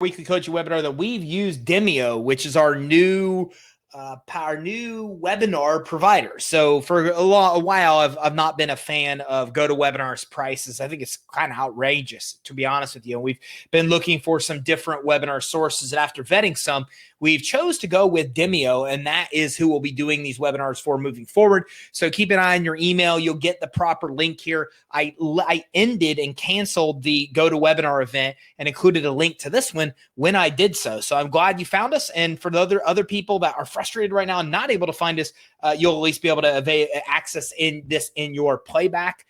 weekly coaching webinar that we've used Demio, which is our new webinar provider. So for a while, I've not been a fan of GoToWebinar's prices. I think it's kind of outrageous, to be honest with you. And we've been looking for some different webinar sources, and after vetting some, we've chose to go with Demio, and that is who we'll be doing these webinars for moving forward. So keep an eye on your email. You'll get the proper link here. I ended and canceled the GoToWebinar event and included a link to this one when I did so. So I'm glad you found us. And for the other people that are frustrated right now and not able to find us, you'll at least be able to access in your playbacks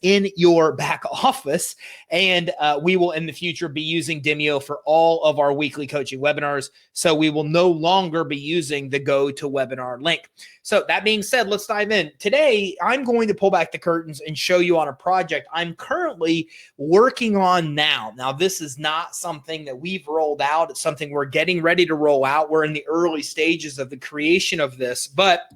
in your back office. And we will in the future be using Demio for all of our weekly coaching webinars. So we will no longer be using the GoToWebinar link. So that being said, let's dive in. Today, I'm going to pull back the curtains and show you on a project I'm currently working on now. Now, this is not something that we've rolled out. It's something we're getting ready to roll out. We're in the early stages of the creation of this, but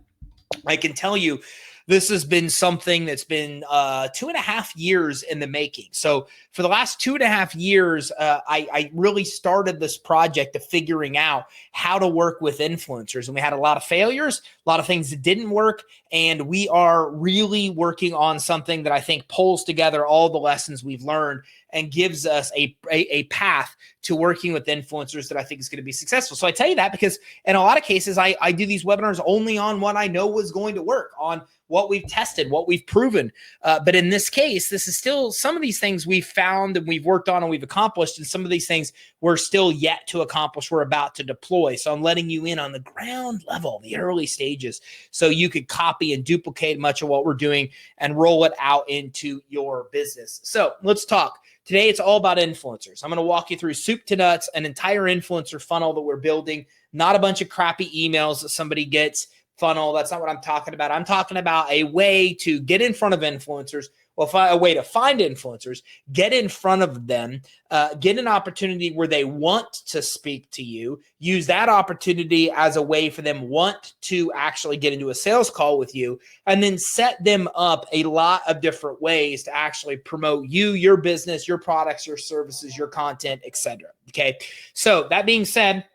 I can tell you, this has been something that's been 2.5 years in the making. So for the last 2.5 years, I really started this project of figuring out how to work with influencers. And we had a lot of failures, a lot of things that didn't work. And we are really working on something that I think pulls together all the lessons we've learned and gives us a path to working with influencers that I think is going to be successful. So I tell you that because in a lot of cases, I do these webinars only on what I know was going to work, on what we've tested, what we've proven. But in this case, this is still some of these things we've found and we've worked on and we've accomplished. And some of these things we're still yet to accomplish. We're about to deploy. So I'm letting you in on the ground level, the early stages, so you could copy and duplicate much of what we're doing and roll it out into your business. So let's talk. Today, it's all about influencers. I'm going to walk you through soup to nuts, an entire influencer funnel that we're building, not a bunch of crappy emails that somebody gets funnel. That's not what I'm talking about. I'm talking about a way to get in front of influencers, a way to find influencers, get in front of them, get an opportunity where they want to speak to you, use that opportunity as a way for them want to actually get into a sales call with you, and then set them up a lot of different ways to actually promote you, your business, your products, your services, your content, etc. Okay. So that being said,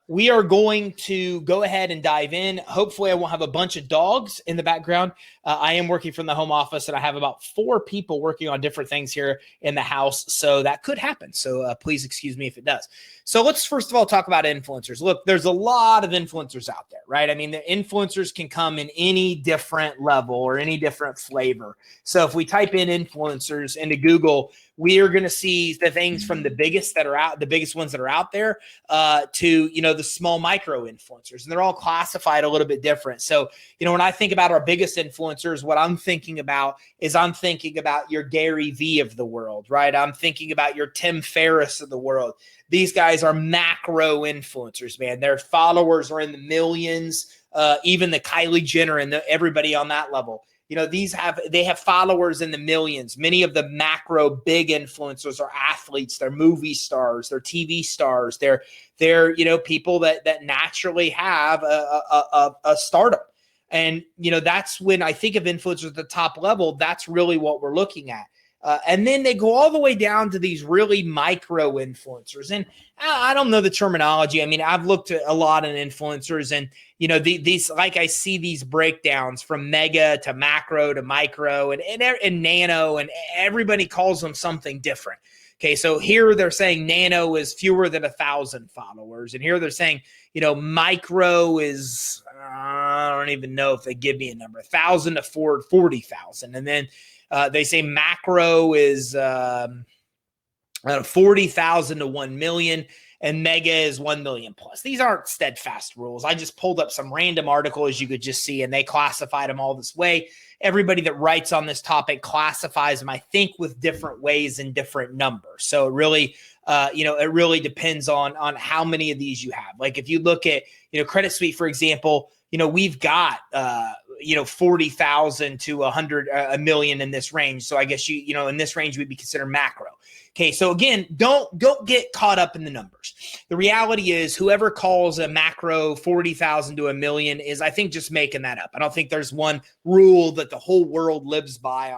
we are going to go ahead and dive in. Hopefully, I won't have a bunch of dogs in the background. I am working from the home office, and I have about 4 people working on different things here in the house, so that could happen. So please excuse me if it does. So let's first of all talk about influencers. Look, there's a lot of influencers out there, right? I mean, the influencers can come in any different level or any different flavor. So if we type in influencers into Google, we are going to see the things from the biggest ones that are out there, to, the small micro influencers, and they're all classified a little bit different. So, when I think about our biggest influencers, what I'm thinking about is your Gary Vee of the world, right? I'm thinking about your Tim Ferriss of the world. These guys are macro influencers, man. Their followers are in the millions, even the Kylie Jenner and everybody on that level. They have followers in the millions. Many of the macro big influencers are athletes, they're movie stars, they're TV stars, they're people that naturally have a startup. And that's when I think of influencers at the top level, that's really what we're looking at. And then they go all the way down to these really micro influencers. And I don't know the terminology. I mean, I've looked at a lot of influencers, and, these, like, I see these breakdowns from mega to macro to micro and nano, and everybody calls them something different. Okay, so here they're saying nano is fewer than 1,000 followers. And here they're saying, micro is, I don't even know if they give me a number, 1,000 to 40,000. And then they say macro is 40,000 to 1 million, and mega is 1 million plus. These aren't steadfast rules. I just pulled up some random article, as you could just see, and they classified them all this way. Everybody that writes on this topic classifies them, I think, with different ways and different numbers. So it really, it really depends on how many of these you have. Like if you look at, Credit Suite, for example, we've got 40,000 to 1 million in this range. So I guess in this range we'd be considered macro. Okay, so again, don't get caught up in the numbers. The reality is, whoever calls a macro 40,000 to 1 million is, I think, just making that up. I don't think there's one rule that the whole world lives by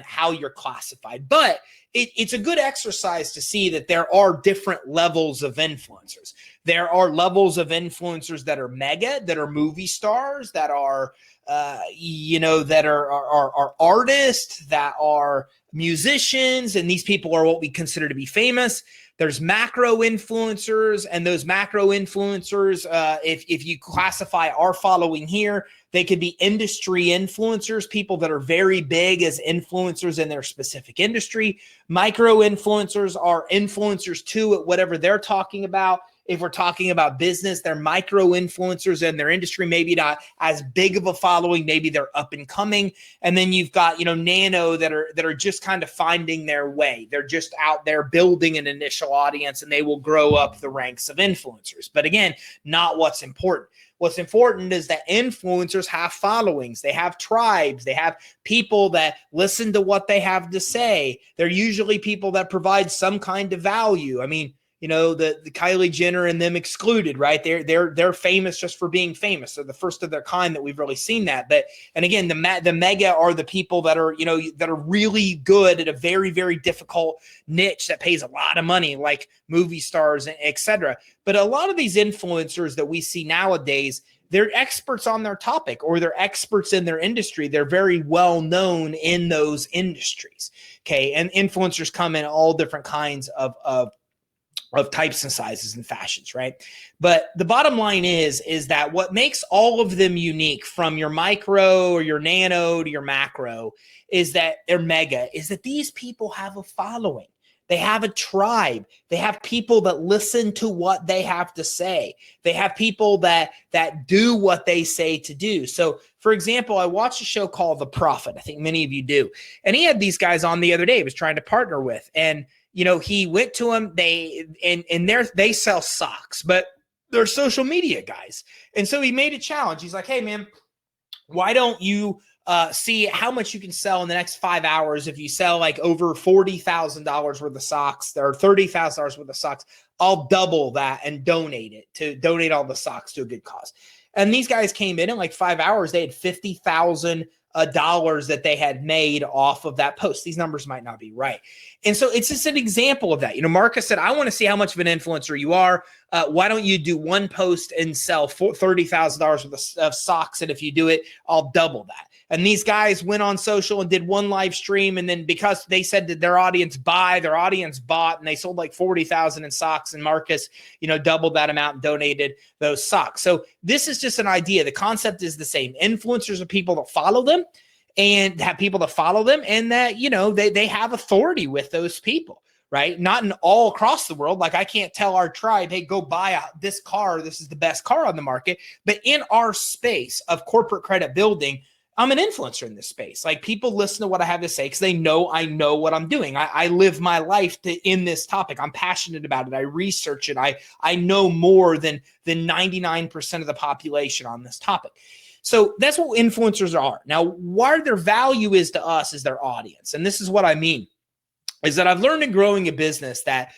how you're classified. But it's a good exercise to see that there are different levels of influencers. There are levels of influencers that are mega, that are movie stars, that are that are artists, that are musicians, and these people are what we consider to be famous. There's macro influencers, and those macro influencers, if you classify our following here, they could be industry influencers, people that are very big as influencers in their specific industry. Micro influencers are influencers too at whatever they're talking about. If we're talking about business, they're micro influencers in their industry, maybe not as big of a following, maybe they're up and coming. And then you've got, nano that are just kind of finding their way. They're just out there building an initial audience, and they will grow up the ranks of influencers. But again, not what's important. What's important is that influencers have followings. They have tribes. They have people that listen to what they have to say. They're usually people that provide some kind of value. I mean, the Kylie Jenner and them excluded, right? They're famous just for being famous. They're the first of their kind that we've really seen that. But, and again, the mega are the people that are, that are really good at a very, very difficult niche that pays a lot of money, like movie stars, et cetera. But a lot of these influencers that we see nowadays, they're experts on their topic, or they're experts in their industry. They're very well known in those industries. Okay. And influencers come in all different kinds of types and sizes and fashions, right? But the bottom line is that what makes all of them unique, from your micro or your nano to your macro, is that they're mega, is that these people have a following. They have a tribe. They have people that listen to what they have to say. They have people that do what they say to do. So, for example, I watched a show called The Prophet. I think many of you do. And he had these guys on the other day he was trying to partner with. And he went to them. They sell socks, but they're social media guys. And so he made a challenge. He's like, hey, man, why don't you see how much you can sell in the next 5 hours? If you sell like over $40,000 worth of socks, or $30,000 worth of socks, I'll double that and donate all the socks to a good cause. And these guys came in like 5 hours. They had $50,000 dollars that they had made off of that post. These numbers might not be right. And so it's just an example of that. Marcus said, I want to see how much of an influencer you are. Why don't you do one post and sell $30,000 worth of socks? And if you do it, I'll double that. And these guys went on social and did one live stream. And then because they said that their audience bought, and they sold like 40,000 in socks. And Marcus, doubled that amount and donated those socks. So this is just an idea. The concept is the same. Influencers are people that follow them, and have people that follow them, and that, they have authority with those people, right? Not in all across the world. Like, I can't tell our tribe, hey, go buy this car. This is the best car on the market. But in our space of corporate credit building, I'm an influencer in this space. Like, people listen to what I have to say because they know I know what I'm doing. I live my life in this topic. I'm passionate about it. I research it. I know more than 99% of the population on this topic. So that's what influencers are. Now, what their value is to us is their audience. And this is what I mean, is that I've learned in growing a business that,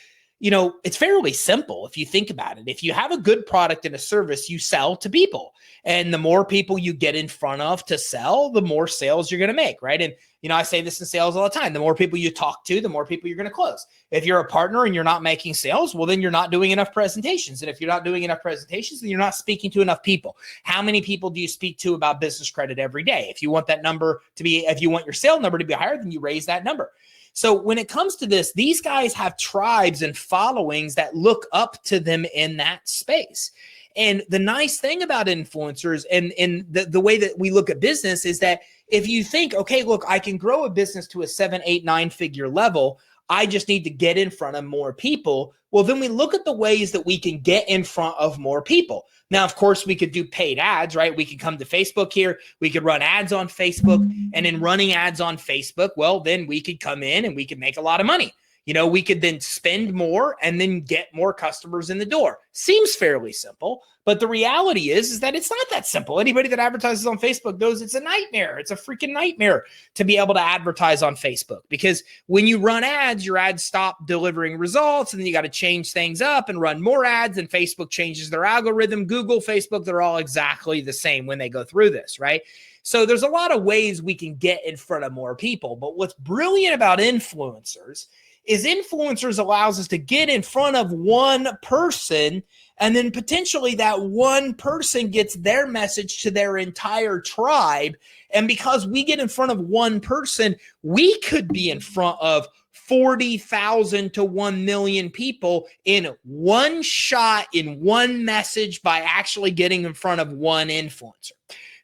it's fairly simple if you think about it. If you have a good product and a service, you sell to people. And the more people you get in front of to sell, the more sales you're going to make, right? And, I say this in sales all the time. The more people you talk to, the more people you're going to close. If you're a partner and you're not making sales, well, then you're not doing enough presentations. And if you're not doing enough presentations, then you're not speaking to enough people. How many people do you speak to about business credit every day? If you want if you want your sale number to be higher, then you raise that number. So when it comes to this, these guys have tribes and followings that look up to them in that space. And the nice thing about influencers and the way that we look at business is that if you think, okay, look, I can grow a business to a 7, 8, 9-figure level, I just need to get in front of more people. Well, then we look at the ways that we can get in front of more people. Now, of course, we could do paid ads, right? We could come to Facebook here. We could run ads on Facebook. And in running ads on Facebook, well, then we could come in and we could make a lot of money. We could then spend more and then get more customers in the door. Seems fairly simple, but the reality is that it's not that simple. Anybody that advertises on Facebook knows it's a nightmare. It's a freaking nightmare to be able to advertise on Facebook, because when you run ads, your ads stop delivering results, and then you got to change things up and run more ads, and Facebook changes their algorithm. Google, Facebook, they're all exactly the same when they go through this, right? So there's a lot of ways we can get in front of more people, but what's brilliant about influencers is influencers allows us to get in front of one person, and then potentially that one person gets their message to their entire tribe. And because we get in front of one person, we could be in front of 40,000 to 1 million people in one shot, in one message, by actually getting in front of one influencer.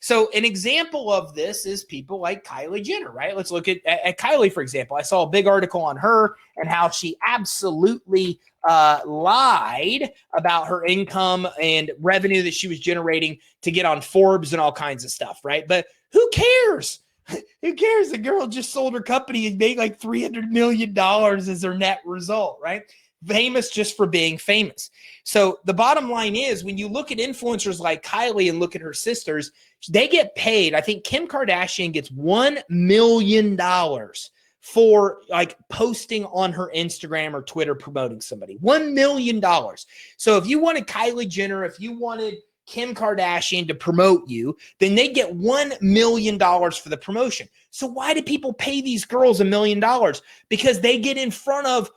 So an example of this is people like Kylie Jenner, right? Let's look at Kylie, for example. I saw a big article on her and how she absolutely lied about her income and revenue that she was generating to get on Forbes and all kinds of stuff, right? But who cares? Who cares? The girl just sold her company and made like $300 million as her net result, right? Famous just for being famous. So the bottom line is, when you look at influencers like Kylie and look at her sisters, they get paid. I think Kim Kardashian gets $1 million for like posting on her Instagram or Twitter promoting somebody. $1 million. So if you wanted Kylie Jenner, if you wanted Kim Kardashian to promote you, then they get $1 million for the promotion. So why do people pay these girls $1 million? Because they get in front of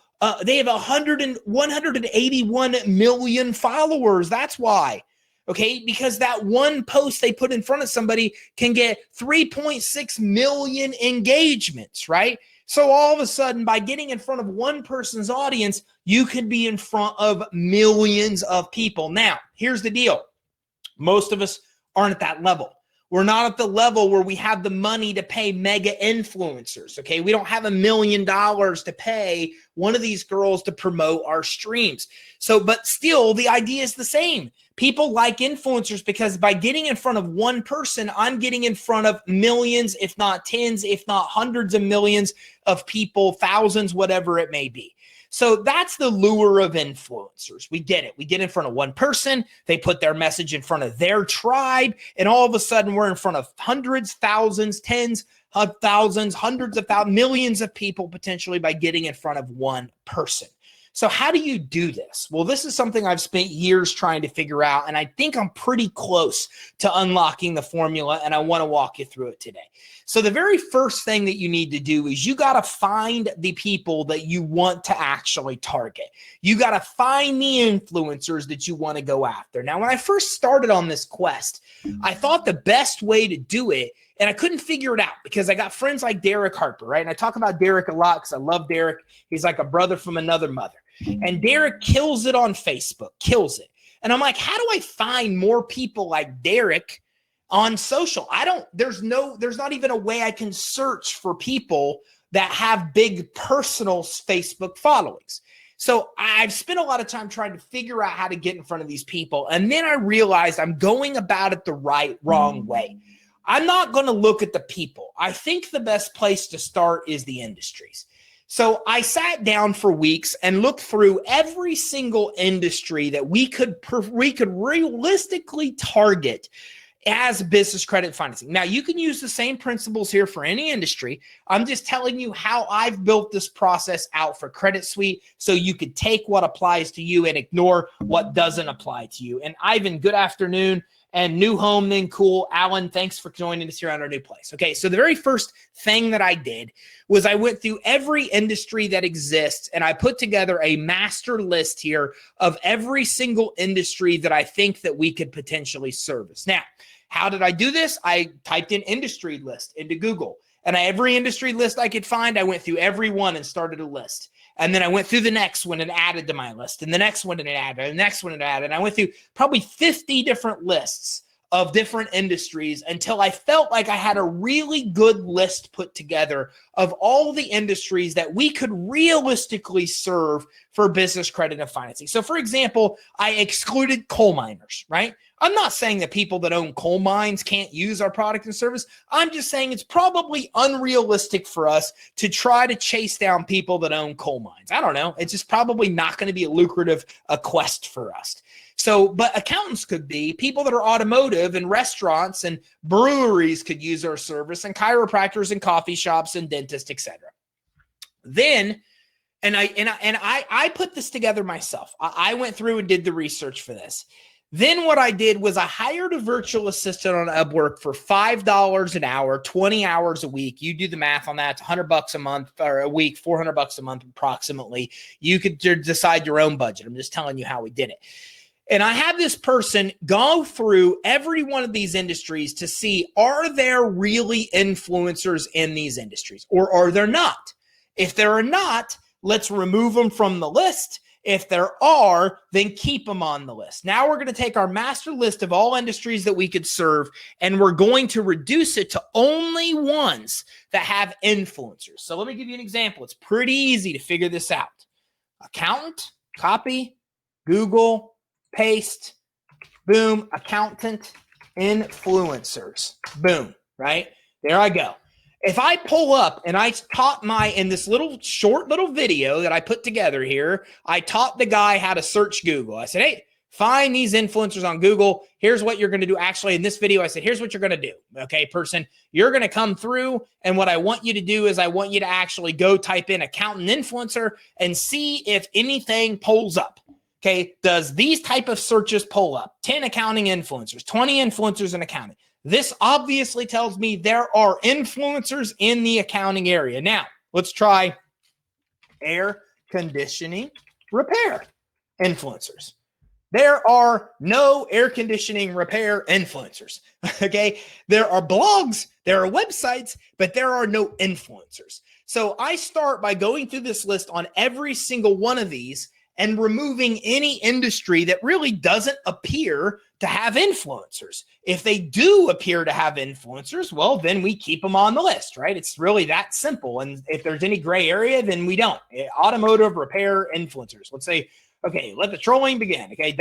they have 181 million followers. That's why. Okay, because that one post they put in front of somebody can get 3.6 million engagements, right? So all of a sudden, by getting in front of one person's audience, you could be in front of millions of people. Now, here's the deal. Most of us aren't at that level. We're not at the level where we have the money to pay mega influencers, okay? We don't have $1 million to pay one of these girls to promote our streams. So, but still, the idea is the same. People like influencers because by getting in front of one person, I'm getting in front of millions, if not tens, if not hundreds of millions of people, thousands, whatever it may be. So that's the lure of influencers. We get it. We get in front of one person. They put their message in front of their tribe. And all of a sudden, we're in front of hundreds, thousands, tens of thousands, hundreds of thousands, millions of people potentially by getting in front of one person. So how do you do this? Well, this is something I've spent years trying to figure out, and I think I'm pretty close to unlocking the formula, and I want to walk you through it today. So the very first thing that you need to do is you got to find the people that you want to actually target. You got to find the influencers that you want to go after. Now, when I first started on this quest, I thought the best way to do it, and I couldn't figure it out because I got friends like Derek Harper, right? And I talk about Derek a lot because I love Derek. He's like a brother from another mother. And Derek kills it on Facebook, kills it. And I'm like, how do I find more people like Derek on social? There's not even a way I can search for people that have big personal Facebook followings. So I've spent a lot of time trying to figure out how to get in front of these people. And then I realized I'm going about it the wrong way. I'm not going to look at the people. I think the best place to start is the industries. So I sat down for weeks and looked through every single industry that we could realistically target as business credit financing. Now, you can use the same principles here for any industry. I'm just telling you how I've built this process out for Credit Suite so you could take what applies to you and ignore what doesn't apply to you. And Ivan, good afternoon. And new home, then cool. Alan, thanks for joining us here on our new place. Okay, so the very first thing that I did was I went through every industry that exists, and I put together a master list here of every single industry that I think that we could potentially service. Now, how did I do this? I typed in industry list into Google, and every industry list I could find, I went through every one and started a list. And then I went through the next one and added to my list, and the next one and added, and the next one and added. And I went through probably 50 different lists of different industries until I felt like I had a really good list put together of all the industries that we could realistically serve for business credit and financing. So for example, I excluded coal miners, right? I'm not saying that people that own coal mines can't use our product and service. I'm just saying it's probably unrealistic for us to try to chase down people that own coal mines. I don't know. It's just probably not going to be a lucrative quest for us. So, but accountants could be, people that are automotive and restaurants and breweries could use our service, and chiropractors and coffee shops and dentists, etc. Then, and I put this together myself. I went through and did the research for this. Then what I did was I hired a virtual assistant on Upwork for $5 an hour, 20 hours a week. You do the math on that. It's $100 a month or a week, $400 a month approximately. You could decide your own budget. I'm just telling you how we did it. And I have this person go through every one of these industries to see, are there really influencers in these industries or are there not? If there are not, let's remove them from the list. If there are, then keep them on the list. Now we're going to take our master list of all industries that we could serve, and we're going to reduce it to only ones that have influencers. So let me give you an example. It's pretty easy to figure this out. Accountant, copy, Google, paste, boom, accountant, influencers, boom, right? There I go. If I pull up and I taught in this short little video that I put together here, I taught the guy how to search Google. I said, hey, find these influencers on Google. Here's what you're going to do. Actually, in this video, I said, here's what you're going to do. Okay, person, you're going to come through. And what I want you to do is I want you to actually go type in accountant influencer and see if anything pulls up. Okay, does these type of searches pull up? 10 accounting influencers, 20 influencers in accounting. This obviously tells me there are influencers in the accounting area. Now, let's try air conditioning repair influencers. There are no air conditioning repair influencers, okay? There are blogs, there are websites, but there are no influencers. So I start by going through this list on every single one of these and removing any industry that really doesn't appear to have influencers. If they do appear to have influencers, well, then we keep them on the list, right? It's really that simple. And if there's any gray area, then we don't. Automotive repair influencers. Let's say, okay, let the trolling begin. Okay,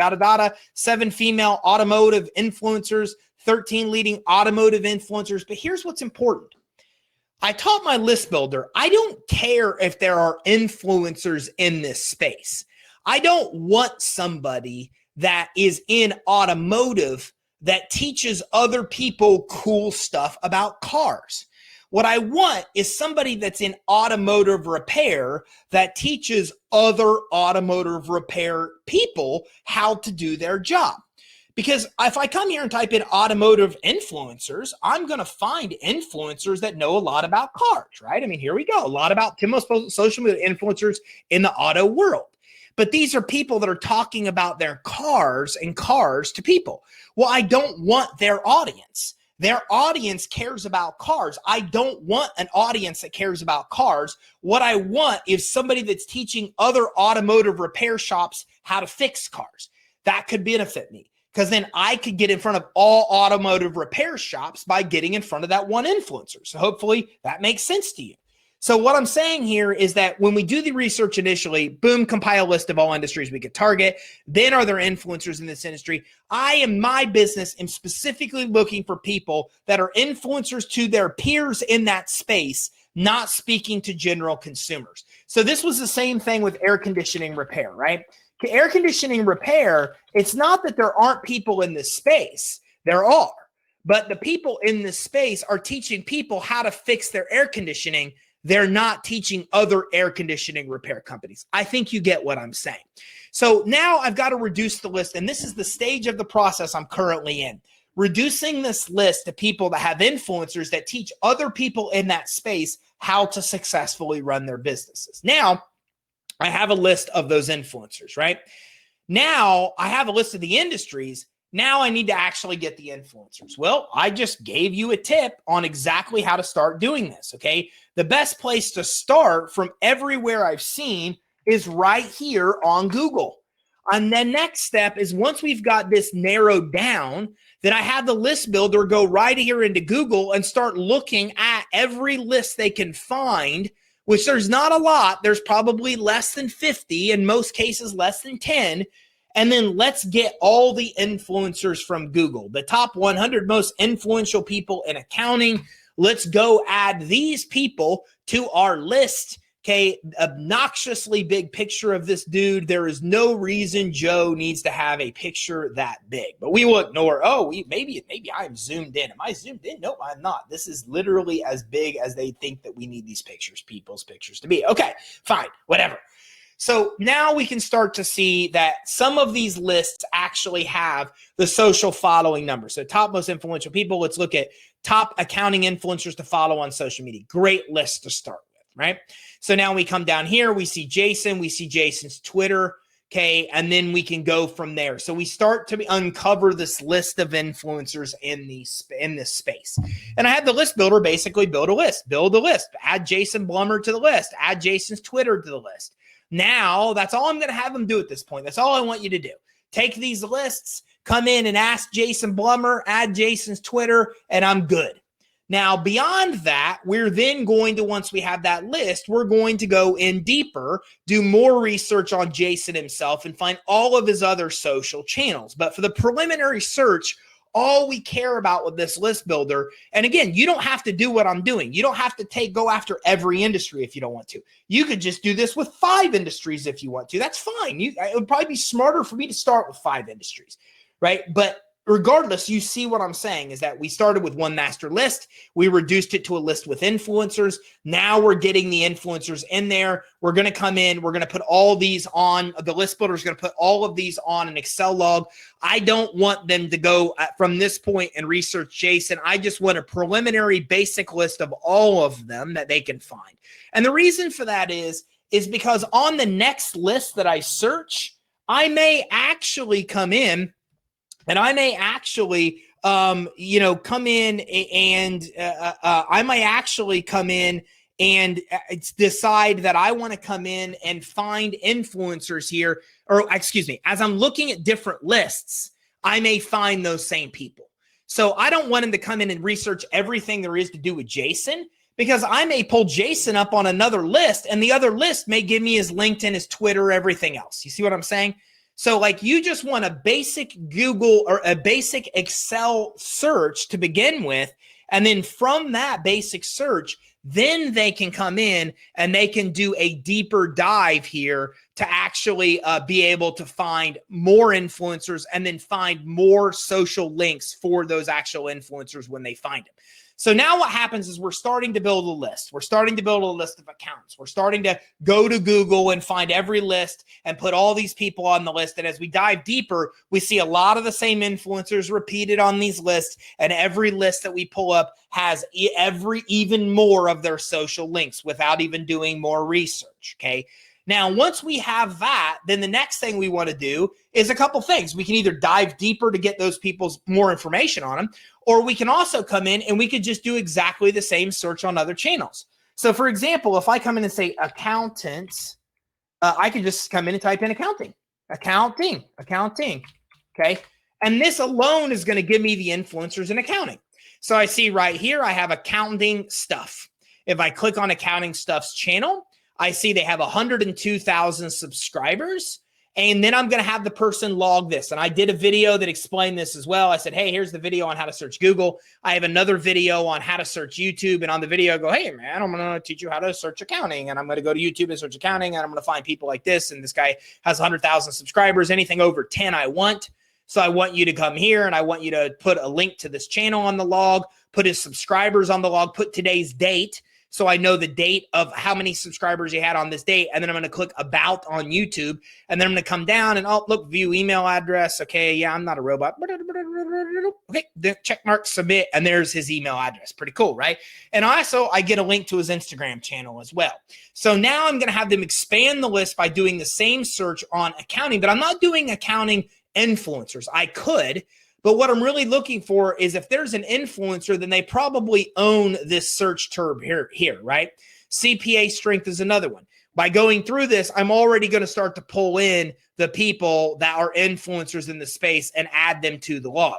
7 female automotive influencers, 13 leading automotive influencers. But here's what's important. I taught my list builder, I don't care if there are influencers in this space. I don't want somebody that is in automotive that teaches other people cool stuff about cars. What I want is somebody that's in automotive repair that teaches other automotive repair people how to do their job. Because if I come here and type in automotive influencers, I'm going to find influencers that know a lot about cars, right? I mean, here we go. A lot about most social media influencers in the auto world. But these are people that are talking about their cars and cars to people. Well, I don't want their audience. Their audience cares about cars. I don't want an audience that cares about cars. What I want is somebody that's teaching other automotive repair shops how to fix cars. That could benefit me, because then I could get in front of all automotive repair shops by getting in front of that one influencer. So hopefully that makes sense to you. So what I'm saying here is that when we do the research initially, boom, compile a list of all industries we could target. Then are there influencers in this industry? My business am specifically looking for people that are influencers to their peers in that space, not speaking to general consumers. So this was the same thing with air conditioning repair, right? Air conditioning repair, it's not that there aren't people in this space. There are. But the people in this space are teaching people how to fix their air conditioning. They're not teaching other air conditioning repair companies. I think you get what I'm saying. So now I've got to reduce the list, and this is the stage of the process I'm currently in. Reducing this list to people that have influencers that teach other people in that space how to successfully run their businesses. Now, I have a list of those influencers, right? Now I have a list of the industries. Now I need to actually get the influencers. Well, I just gave you a tip on exactly how to start doing this, okay? The best place to start from everywhere I've seen is right here on Google. And the next step is once we've got this narrowed down, then I have the list builder go right here into Google and start looking at every list they can find, which there's not a lot. There's probably less than 50, in most cases less than 10. And then let's get all the influencers from Google, the top 100 most influential people in accounting. Let's go add these people to our list. Okay, obnoxiously big picture of this dude. There is no reason Joe needs to have a picture that big, but we will ignore. Oh, maybe I'm zoomed in. Am I zoomed in? No, I'm not. This is literally as big as they think that we need these pictures, people's pictures to be. Okay, fine, whatever. So now we can start to see that some of these lists actually have the social following number. So top most influential people. Let's look at top accounting influencers to follow on social media. Great list to start with, right? So now we come down here, we see Jason, we see Jason's Twitter, okay, and then we can go from there. So we start to uncover this list of influencers in this space. And I had the list builder basically build a list, add Jason Blummer to the list, add Jason's Twitter to the list. Now, that's all I'm going to have them do at this point. That's all I want you to do. Take these lists, come in and ask Jason Blummer, add Jason's Twitter, and I'm good. Now, beyond that, we're then going to, once we have that list, we're going to go in deeper, do more research on Jason himself, and find all of his other social channels. But for the preliminary search, all we care about with this list builder, and again, you don't have to do what I'm doing. You don't have to go after every industry if you don't want to. You could just do this with 5 industries if you want to. That's fine. It would probably be smarter for me to start with 5 industries, right? But regardless, you see what I'm saying is that we started with one master list. We reduced it to a list with influencers. Now we're getting the influencers in there. We're going to come in. We're going to put all these on. The list builder is going to put all of these on an Excel log. I don't want them to go from this point and research Jason. I just want a preliminary basic list of all of them that they can find. And the reason for that is because on the next list that I search, I may actually come in and I may actually, come in and I might actually come in and decide that I want to come in and find influencers here, or excuse me, as I'm looking at different lists, I may find those same people. So I don't want him to come in and research everything there is to do with Jason, because I may pull Jason up on another list and the other list may give me his LinkedIn, his Twitter, everything else. You see what I'm saying? So like you just want a basic Google or a basic Excel search to begin with. And then from that basic search, then they can come in and they can do a deeper dive here to actually be able to find more influencers and then find more social links for those actual influencers when they find them. So now what happens is we're starting to build a list. We're starting to build a list of accounts. We're starting to go to Google and find every list and put all these people on the list. And as we dive deeper, we see a lot of the same influencers repeated on these lists. And every list that we pull up has even more of their social links without even doing more research, okay? Now, once we have that, then the next thing we want to do is a couple things. We can either dive deeper to get those people's more information on them, or we can also come in and we could just do exactly the same search on other channels. So, for example, if I come in and say accountants, I could just come in and type in accounting, okay? And this alone is going to give me the influencers in accounting. So I see right here, I have accounting stuff. If I click on accounting stuff's channel, I see they have 102,000 subscribers, and then I'm going to have the person log this. And I did a video that explained this as well. I said, hey, here's the video on how to search Google. I have another video on how to search YouTube. And on the video, I go, hey, man, I'm going to teach you how to search accounting. And I'm going to go to YouTube and search accounting, and I'm going to find people like this. And this guy has 100,000 subscribers. Anything over 10 I want. So I want you to come here, and I want you to put a link to this channel on the log, put his subscribers on the log, put today's date, so I know the date of how many subscribers you had on this date. And then I'm going to click about on YouTube. And then I'm going to come down and, oh, look, view email address. Okay, yeah, I'm not a robot. Okay, the check mark, submit. And there's his email address. Pretty cool, right? And also, I get a link to his Instagram channel as well. So now I'm going to have them expand the list by doing the same search on accounting. But I'm not doing accounting influencers. I could. But what I'm really looking for is if there's an influencer, then they probably own this search term here, right? CPA strength is another one. By going through this, I'm already going to start to pull in the people that are influencers in the space and add them to the log.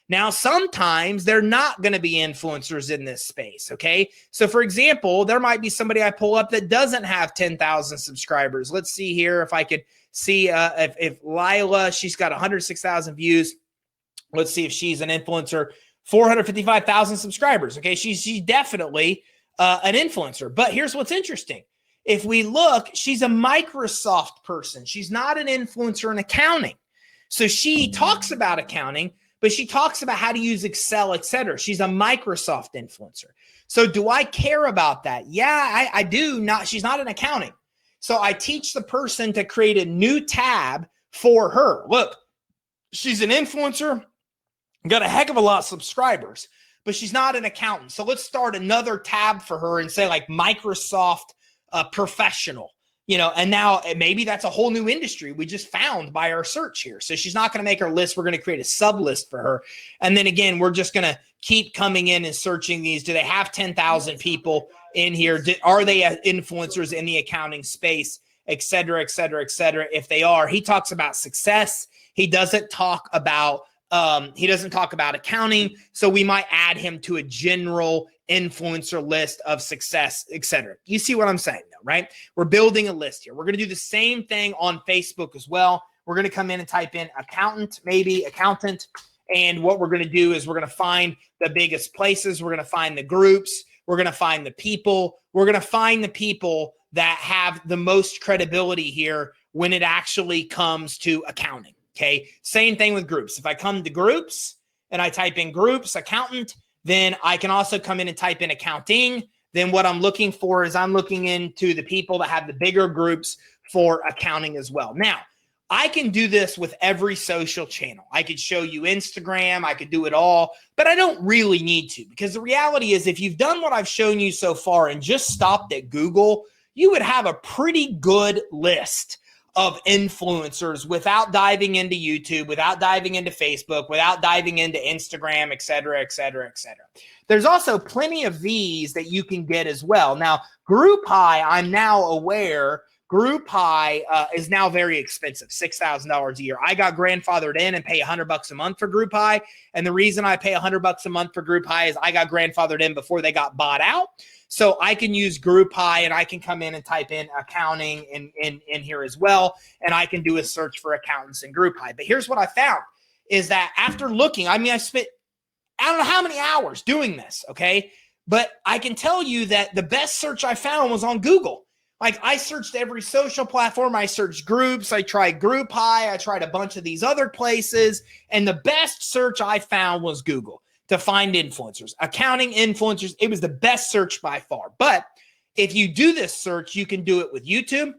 Now, sometimes they're not going to be influencers in this space, okay? So, for example, there might be somebody I pull up that doesn't have 10,000 subscribers. Let's see here if I could see if Lila, she's got 106,000 views. Let's see if she's an influencer, 455,000 subscribers, okay? She's definitely an influencer. But here's what's interesting. If we look, she's a Microsoft person. She's not an influencer in accounting. So she talks about accounting, but she talks about how to use Excel, etc. She's a Microsoft influencer. So do I care about that? Yeah, I do. She's not in accounting. So I teach the person to create a new tab for her. Look, she's an influencer, got a heck of a lot of subscribers, but she's not an accountant. So let's start another tab for her and say like Microsoft professional. And now maybe that's a whole new industry we just found by our search here. So she's not going to make our list. We're going to create a sub list for her. And then again, we're just going to keep coming in and searching these. Do they have 10,000 people in here? Are they influencers in the accounting space, et cetera, et cetera, et cetera? If they are, he talks about success. He doesn't talk about accounting. So we might add him to a general influencer list of success, etc. You see what I'm saying though, right? We're building a list here. We're going to do the same thing on Facebook as well. We're going to come in and type in accountant. And what we're going to do is we're going to find the biggest places. We're going to find the groups. We're going to find the people. We're going to find the people that have the most credibility here when it actually comes to accounting. Okay. Same thing with groups. If I come to groups and I type in groups, accountant, then I can also come in and type in accounting. Then what I'm looking for is I'm looking into the people that have the bigger groups for accounting as well. Now, I can do this with every social channel. I could show you Instagram. I could do it all, but I don't really need to, because the reality is if you've done what I've shown you so far and just stopped at Google, you would have a pretty good list of influencers without diving into YouTube, without diving into Facebook, without diving into Instagram, et cetera, et cetera, et cetera. There's also plenty of these that you can get as well. Now, GroupHigh, I'm now aware, GroupHigh is now very expensive, $6,000 a year. I got grandfathered in and pay $100 a month for GroupHigh. And the reason I pay $100 a month for GroupHigh is I got grandfathered in before they got bought out. So I can use GroupHigh and I can come in and type in accounting in here as well. And I can do a search for accountants in GroupHigh. But here's what I found is that after looking, I spent, I don't know how many hours doing this, okay? But I can tell you that the best search I found was on Google. Like I searched every social platform. I searched groups. I tried GroupHigh. I tried a bunch of these other places. And the best search I found was Google to find influencers, accounting influencers. It was the best search by far. But if you do this search, you can do it with YouTube,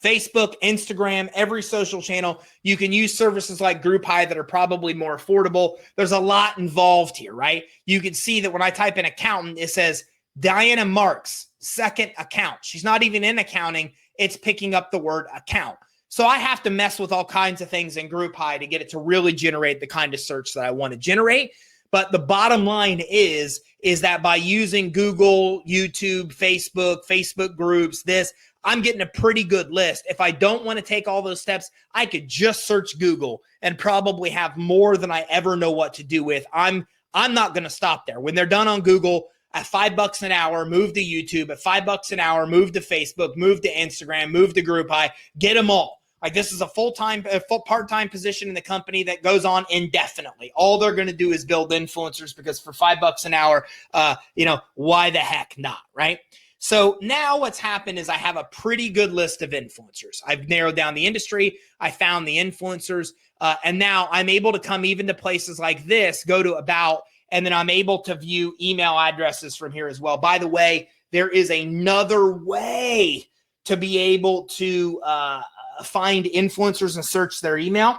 Facebook, Instagram, every social channel. You can use services like GroupHigh that are probably more affordable. There's a lot involved here, right? You can see that when I type in accountant, it says Diana Marks, second account. She's not even in accounting. It's picking up the word account. So I have to mess with all kinds of things in GroupHigh to get it to really generate the kind of search that I want to generate. But the bottom line is that by using Google, YouTube, Facebook groups, I'm getting a pretty good list. If I don't want to take all those steps, I could just search Google and probably have more than I ever know what to do with. I'm not going to stop there. When they're done on Google, at $5 an hour, move to YouTube. At $5 an hour, move to Facebook, move to Instagram, move to GroupHigh, get them all. Like this is a part-time position in the company that goes on indefinitely. All they're going to do is build influencers because for $5 an hour, why the heck not, right? So now what's happened is I have a pretty good list of influencers. I've narrowed down the industry. I found the influencers, and now I'm able to come even to places like this, go to about, and then I'm able to view email addresses from here as well. By the way, there is another way to be able to find influencers and search their email,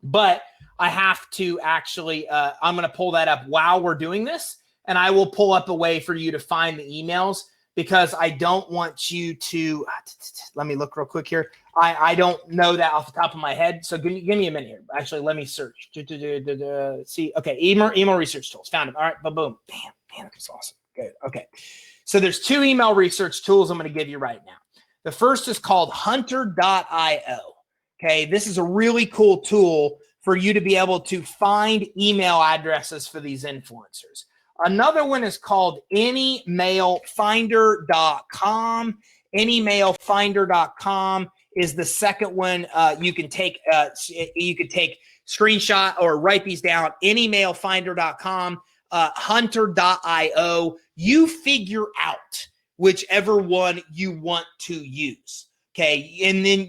but I have to actually, I'm going to pull that up while we're doing this, and I will pull up a way for you to find the emails because I don't want you to, let me look real quick here. I don't know that off the top of my head. So give me a minute here. Actually, let me search. See, okay, email research tools, found them. All right, boom. Bam, man, that was awesome. Good, okay. So there's 2 email research tools I'm going to give you right now. The first is called Hunter.io. Okay, this is a really cool tool for you to be able to find email addresses for these influencers. Another one is called anymailfinder.com. Anymailfinder.com is the second one. You can take screenshot or write these down. Anymailfinder.com, hunter.io. You figure out whichever one you want to use. Okay. And then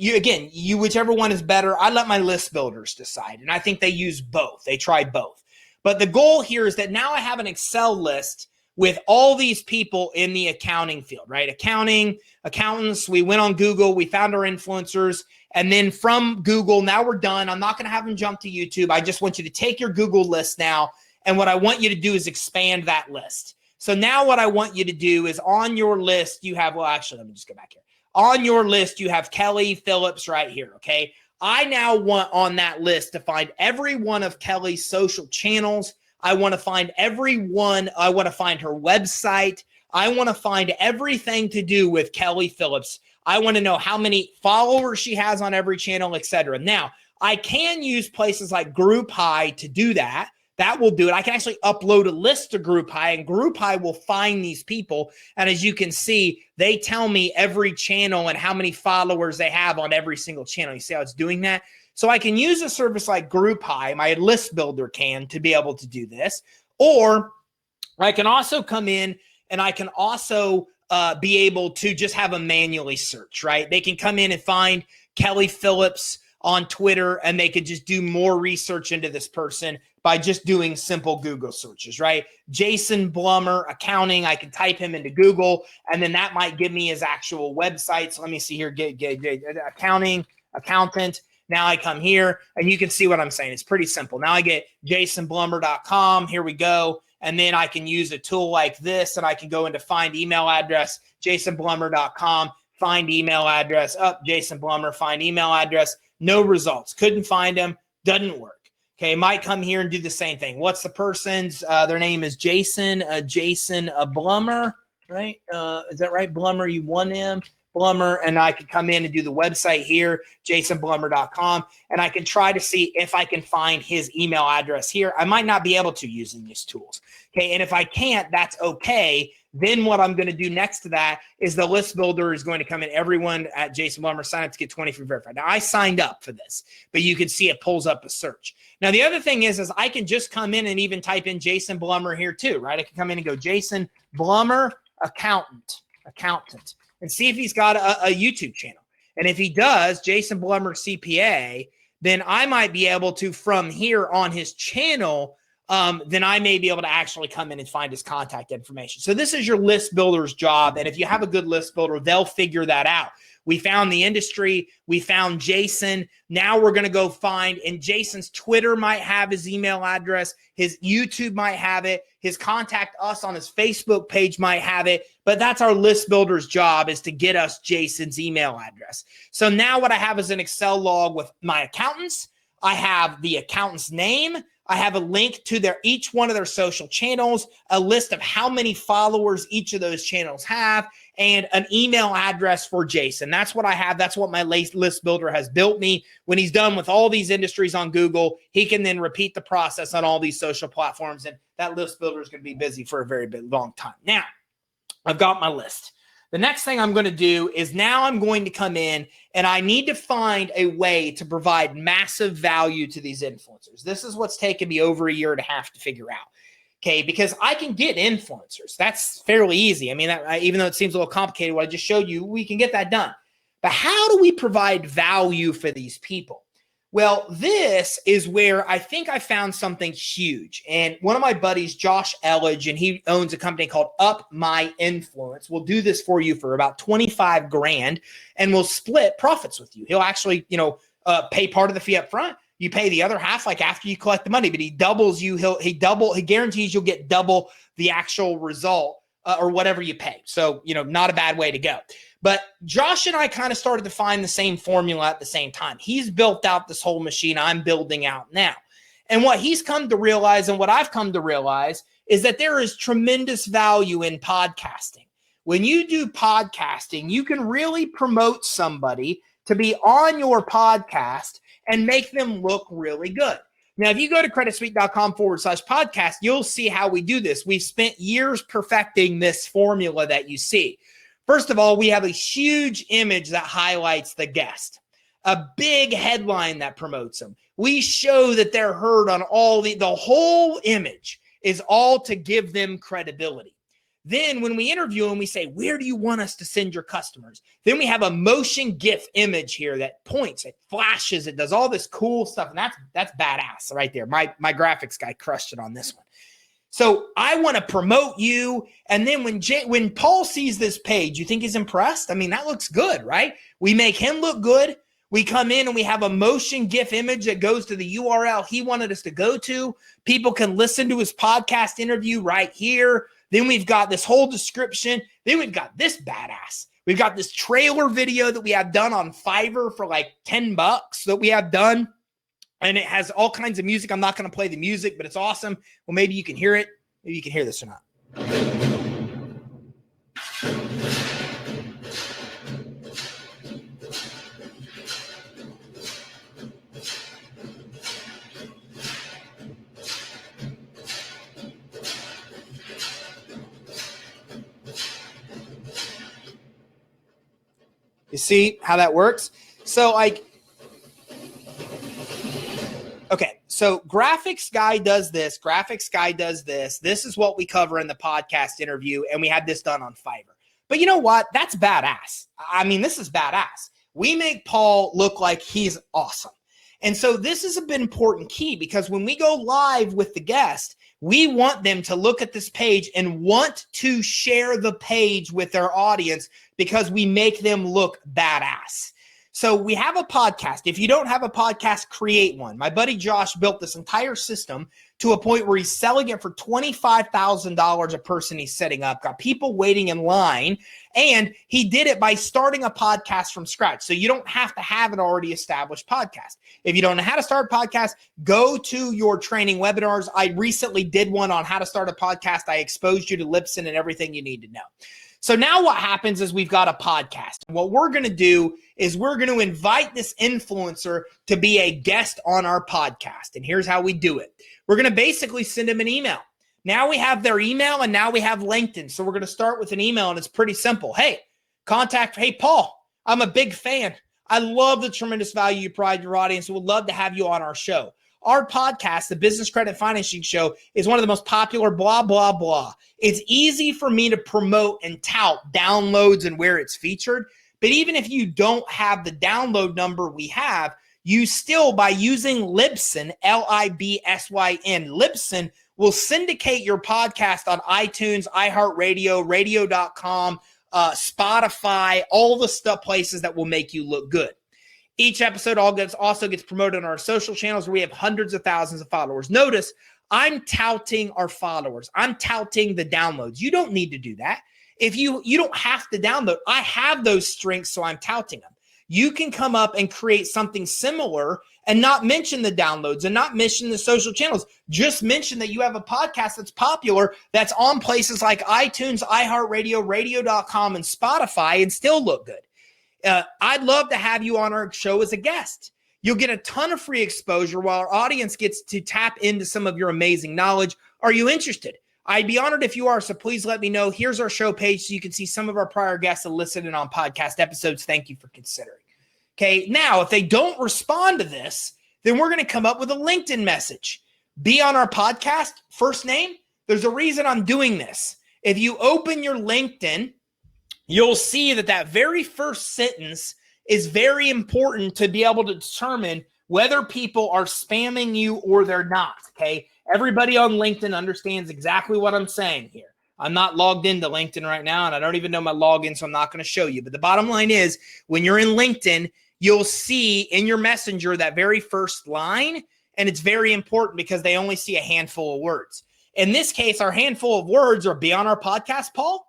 whichever one is better. I let my list builders decide. And I think they use both. They try both. But the goal here is that now I have an Excel list with all these people in the accounting field, right? Accountants. We went on Google, we found our influencers. And then from Google, now we're done. I'm not going to have them jump to YouTube. I just want you to take your Google list now. And what I want you to do is expand that list. So now what I want you to do is on your list, you have, let me just go back here. On your list, you have Kelly Phillips right here, okay? I now want on that list to find every one of Kelly's social channels. I want to find everyone. I want to find her website. I want to find everything to do with Kelly Phillips. I want to know how many followers she has on every channel, etc. Now, I can use places like GroupHigh to do that. That will do it. I can actually upload a list to GroupHigh, and GroupHigh will find these people. And as you can see, they tell me every channel and how many followers they have on every single channel. You see how it's doing that? So I can use a service like GroupHigh, my list builder can, to be able to do this. Or I can also come in and I can also be able to just have them manually search, right? They can come in and find Kelly Phillips on Twitter, and they could just do more research into this person by just doing simple Google searches, right? Jason Blummer, accounting, I can type him into Google, and then that might give me his actual website. So let me see here, get accountant. Now I come here, and you can see what I'm saying. It's pretty simple. Now I get jasonblummer.com. Here we go. And then I can use a tool like this, and I can go into find email address, jasonblummer.com, find email address, Jason Blummer, find email address. No results. Couldn't find him. Doesn't work. Okay, might come here and do the same thing. What's the person's? Their name is Jason Blummer, right? Is that right? Blummer, you won him. Blummer, and I can come in and do the website here, jasonblummer.com, and I can try to see if I can find his email address here. I might not be able to using these tools. Okay, and if I can't, that's okay. Then what I'm going to do next to that is the list builder is going to come in. Everyone at Jason Blummer sign up to get 20 free verified. Now I signed up for this, but you can see it pulls up a search. Now the other thing is I can just come in and even type in Jason Blummer here too, right? I can come in and go Jason Blummer accountant, and see if he's got a YouTube channel. And if he does, Jason Blummer CPA, then I might be able to from here on his channel. Then I may be able to actually come in and find his contact information. So this is your list builder's job. And if you have a good list builder, they'll figure that out. We found the industry. We found Jason. Now we're going to go find, and Jason's Twitter might have his email address. His YouTube might have it. His contact us on his Facebook page might have it. But that's our list builder's job, is to get us Jason's email address. So now what I have is an Excel log with my accountants. I have the accountant's name. I have a link to each one of their social channels, a list of how many followers each of those channels have, and an email address for Jason. That's what I have. That's what my list builder has built me. When he's done with all these industries on Google, he can then repeat the process on all these social platforms, and that list builder is going to be busy for a very long time. Now, I've got my list. The next thing I'm going to do is now I'm going to come in and I need to find a way to provide massive value to these influencers. This is what's taken me over a year and a half to figure out. Okay, because I can get influencers. That's fairly easy. I mean, even though it seems a little complicated, what I just showed you, we can get that done. But how do we provide value for these people? Well, this is where I think I found something huge. And one of my buddies, Josh Elledge, and he owns a company called Up My Influence, will do this for you for about 25 grand and will split profits with you. He'll actually, pay part of the fee up front. You pay the other half like after you collect the money, but he doubles you. He guarantees you'll get double the actual result or whatever you pay. So, not a bad way to go. But Josh and I kind of started to find the same formula at the same time. He's built out this whole machine I'm building out now. And what he's come to realize and what I've come to realize is that there is tremendous value in podcasting. When you do podcasting, you can really promote somebody to be on your podcast and make them look really good. Now, if you go to creditsuite.com/podcast, you'll see how we do this. We've spent years perfecting this formula that you see. First of all, we have a huge image that highlights the guest, a big headline that promotes them. We show that they're heard on all the whole image is all to give them credibility. Then when we interview them, we say, where do you want us to send your customers? Then we have a motion GIF image here that points, it flashes, it does all this cool stuff. And that's badass right there. My graphics guy crushed it on this one. So I want to promote you. And then when Paul sees this page, you think he's impressed? I mean, that looks good, right? We make him look good. We come in and we have a motion GIF image that goes to the URL he wanted us to go to. People can listen to his podcast interview right here. Then we've got this whole description. Then we've got this badass. We've got this trailer video that we have done on Fiverr for like $10 that we have done. And it has all kinds of music. I'm not going to play the music, but it's awesome. Well, maybe you can hear it. Maybe you can hear this or not. You see how that works? So okay, so graphics guy does this. Graphics guy does this. This is what we cover in the podcast interview, and we had this done on Fiverr. But you know what? That's badass. I mean, this is badass. We make Paul look like he's awesome. And so this is an important key because when we go live with the guest, we want them to look at this page and want to share the page with their audience because we make them look badass. So we have a podcast. If you don't have a podcast, create one. My buddy Josh built this entire system to a point where he's selling it for $25,000 a person he's setting up, got people waiting in line, and he did it by starting a podcast from scratch. So you don't have to have an already established podcast. If you don't know how to start a podcast, go to your training webinars. I recently did one on how to start a podcast. I exposed you to Libsyn and everything you need to know. So now what happens is we've got a podcast. What we're going to do is we're going to invite this influencer to be a guest on our podcast. And here's how we do it. We're going to basically send them an email. Now we have their email and now we have LinkedIn. So we're going to start with an email and it's pretty simple. Hey, Paul, I'm a big fan. I love the tremendous value you provide your audience. We'd love to have you on our show. Our podcast, the Business Credit Financing Show, is one of the most popular, blah, blah, blah. It's easy for me to promote and tout downloads and where it's featured. But even if you don't have the download number we have, you still, by using Libsyn, Libsyn, Libsyn will syndicate your podcast on iTunes, iHeartRadio, radio.com, Spotify, all the stuff places that will make you look good. Each episode also gets promoted on our social channels where we have hundreds of thousands of followers. Notice, I'm touting our followers. I'm touting the downloads. You don't need to do that. If you don't have to download. I have those strengths, so I'm touting them. You can come up and create something similar and not mention the downloads and not mention the social channels. Just mention that you have a podcast that's popular, that's on places like iTunes, iHeartRadio, radio.com, and Spotify and still look good. I'd love to have you on our show as a guest. You'll get a ton of free exposure while our audience gets to tap into some of your amazing knowledge. Are you interested? I'd be honored if you are, so please let me know. Here's our show page so you can see some of our prior guests that listened on podcast episodes. Thank you for considering. Okay, now, if they don't respond to this, then we're going to come up with a LinkedIn message. Be on our podcast, first name. There's a reason I'm doing this. If you open your LinkedIn, you'll see that very first sentence is very important to be able to determine whether people are spamming you or they're not, okay? Everybody on LinkedIn understands exactly what I'm saying here. I'm not logged into LinkedIn right now, and I don't even know my login, so I'm not going to show you. But the bottom line is, when you're in LinkedIn, you'll see in your messenger that very first line, and it's very important because they only see a handful of words. In this case, our handful of words are be on our podcast, Paul.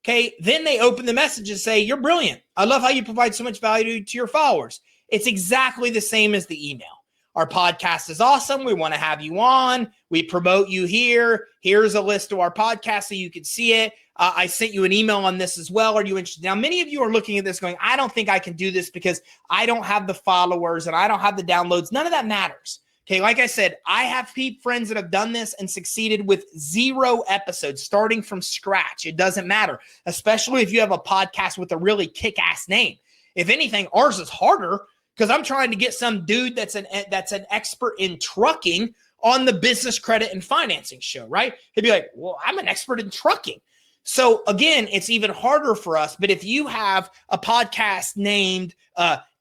Okay, then they open the message and say, you're brilliant. I love how you provide so much value to your followers. It's exactly the same as the email. our podcast is awesome. We want to have you on. We promote you here. Here's a list of our podcasts so you can see it. I sent you an email on this as well. Are you interested? Now, many of you are looking at this going, I don't think I can do this because I don't have the followers and I don't have the downloads. None of that matters. Okay, like I said, I have friends that have done this and succeeded with 0 episodes, starting from scratch. It doesn't matter, especially if you have a podcast with a really kick-ass name. If anything, ours is harder because I'm trying to get some dude that's an expert in trucking on the Business Credit and Financing show, right? He'd be like, well, I'm an expert in trucking. So again, it's even harder for us. But if you have a podcast named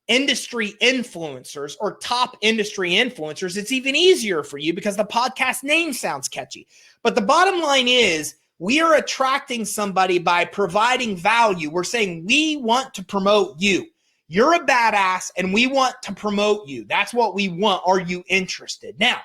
industry influencers or top industry influencers, it's even easier for you because the podcast name sounds catchy. But the bottom line is we are attracting somebody by providing value. We're saying we want to promote you. You're a badass and we want to promote you. That's what we want. Are you interested? Now,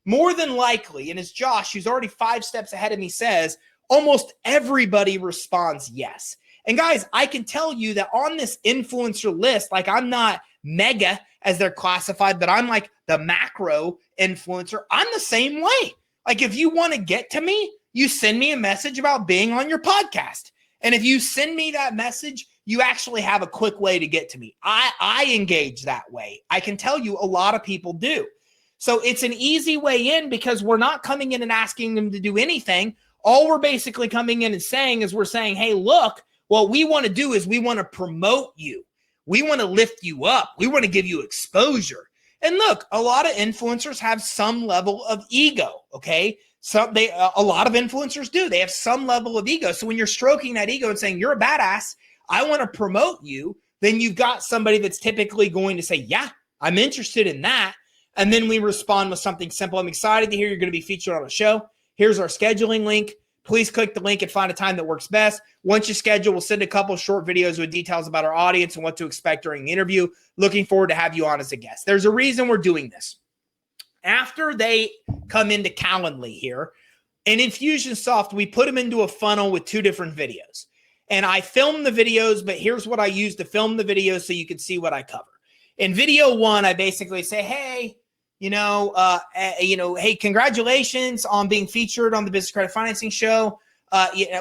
more than likely, and as Josh, who's already 5 steps ahead of me, says, almost everybody responds yes. And guys, I can tell you that on this influencer list, like I'm not mega as they're classified, but I'm like the macro influencer. I'm the same way. Like if you want to get to me, you send me a message about being on your podcast. And if you send me that message, you actually have a quick way to get to me. I engage that way. I can tell you a lot of people do. So it's an easy way in because we're not coming in and asking them to do anything. All we're basically coming in and saying is we're saying, hey, look, what we want to do is we want to promote you. We want to lift you up. We want to give you exposure. And look, a lot of influencers have some level of ego, okay? A lot of influencers do. They have some level of ego. So when you're stroking that ego and saying, you're a badass, I want to promote you, then you've got somebody that's typically going to say, yeah, I'm interested in that. And then we respond with something simple. I'm excited to hear you're going to be featured on a show. Here's our scheduling link. Please click the link and find a time that works best. Once you schedule, we'll send a couple short videos with details about our audience and what to expect during the interview. Looking forward to have you on as a guest. There's a reason we're doing this. After they come into Calendly here, in Infusionsoft, we put them into a funnel with 2 different videos. And I film the videos, but here's what I use to film the videos so you can see what I cover. In video 1, I basically say, hey, hey, congratulations on being featured on the Business Credit Financing show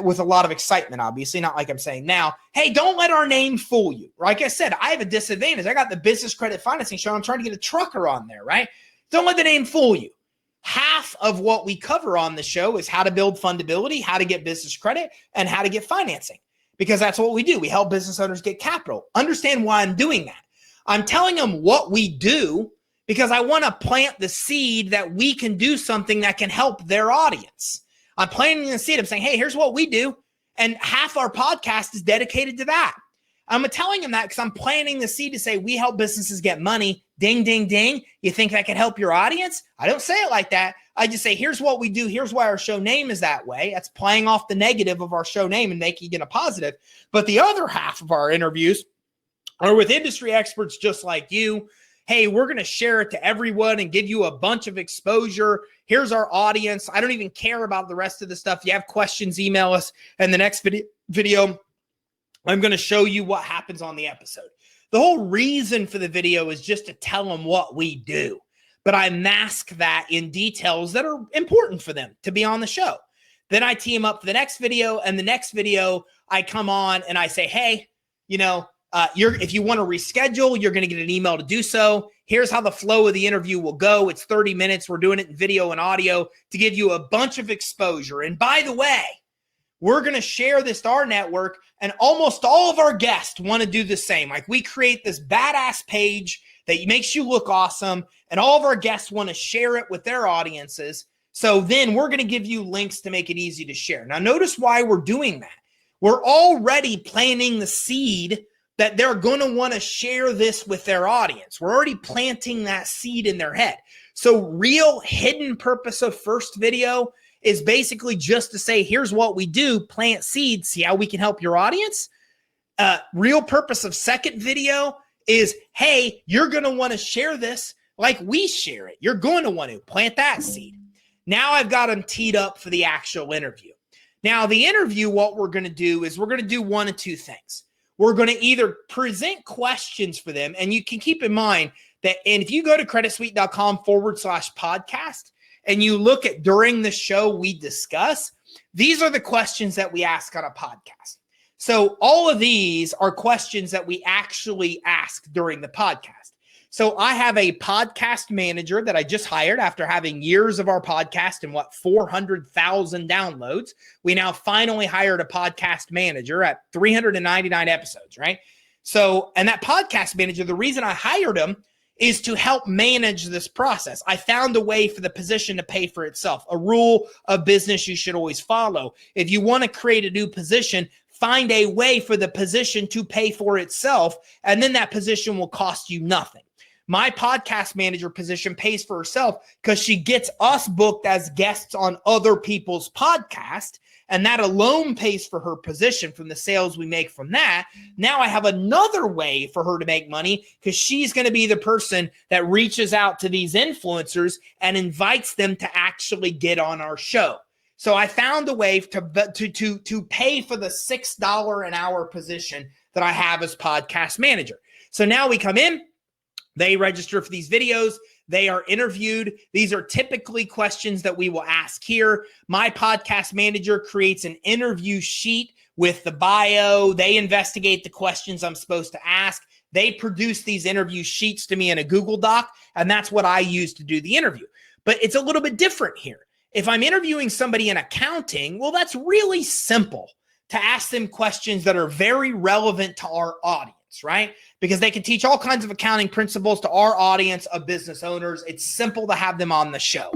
with a lot of excitement, obviously, not like I'm saying now. Hey, don't let our name fool you. Like I said, I have a disadvantage. I got the Business Credit Financing show. I'm trying to get a trucker on there, right? Don't let the name fool you. Half of what we cover on the show is how to build fundability, how to get business credit, and how to get financing, because that's what we do. We help business owners get capital. Understand why I'm doing that. I'm telling them what we do because I want to plant the seed that we can do something that can help their audience. I'm planting the seed. I'm saying, hey, here's what we do. And half our podcast is dedicated to that. I'm telling them that because I'm planting the seed to say we help businesses get money. Ding, ding, ding. You think that could help your audience? I don't say it like that. I just say, here's what we do. Here's why our show name is that way. That's playing off the negative of our show name and making it a positive. But the other half of our interviews are with industry experts just like you. Hey, we're going to share it to everyone and give you a bunch of exposure. Here's our audience. I don't even care about the rest of the stuff. If you have questions, email us. And the next video, I'm going to show you what happens on the episode. The whole reason for the video is just to tell them what we do. But I mask that in details that are important for them to be on the show. Then I tee them up for the next video. And the next video, I come on and I say, hey, if you want to reschedule, you're going to get an email to do so. Here's how the flow of the interview will go. It's 30 minutes. We're doing it in video and audio to give you a bunch of exposure. And by the way, we're going to share this to our network, and almost all of our guests want to do the same. Like, we create this badass page that makes you look awesome, and all of our guests want to share it with their audiences. So then we're going to give you links to make it easy to share. Now, notice why we're doing that. We're already planting the seed that they're going to want to share this with their audience. We're already planting that seed in their head. So real hidden purpose of first video is basically just to say, here's what we do, plant seeds, see how we can help your audience. Real purpose of second video is, hey, you're going to want to share this like we share it. You're going to want to plant that seed. Now I've got them teed up for the actual interview. Now the interview, what we're going to do is we're going to do one of 2 things. we're going to either present questions for them, and you can keep in mind that, and if you go to creditsuite.com/podcast and you look at during the show we discuss, these are the questions that we ask on a podcast. So all of these are questions that we actually ask during the podcast. So I have a podcast manager that I just hired after having years of our podcast and 400,000 downloads. We now finally hired a podcast manager at 399 episodes, right? So, and that podcast manager, the reason I hired him is to help manage this process. I found a way for the position to pay for itself, a rule of business you should always follow. If you want to create a new position, find a way for the position to pay for itself, and then that position will cost you nothing. My podcast manager position pays for herself because she gets us booked as guests on other people's podcasts, and that alone pays for her position from the sales we make from that. Now I have another way for her to make money because she's going to be the person that reaches out to these influencers and invites them to actually get on our show. So I found a way to pay for the $6 an hour position that I have as podcast manager. So now we come in, they register for these videos, they are interviewed. These are typically questions that we will ask here. My podcast manager creates an interview sheet with the bio. They investigate the questions I'm supposed to ask. They produce these interview sheets to me in a Google Doc, and that's what I use to do the interview. But it's a little bit different here. If I'm interviewing somebody in accounting, well, that's really simple to ask them questions that are very relevant to our audience, right? Because they can teach all kinds of accounting principles to our audience of business owners. It's simple to have them on the show.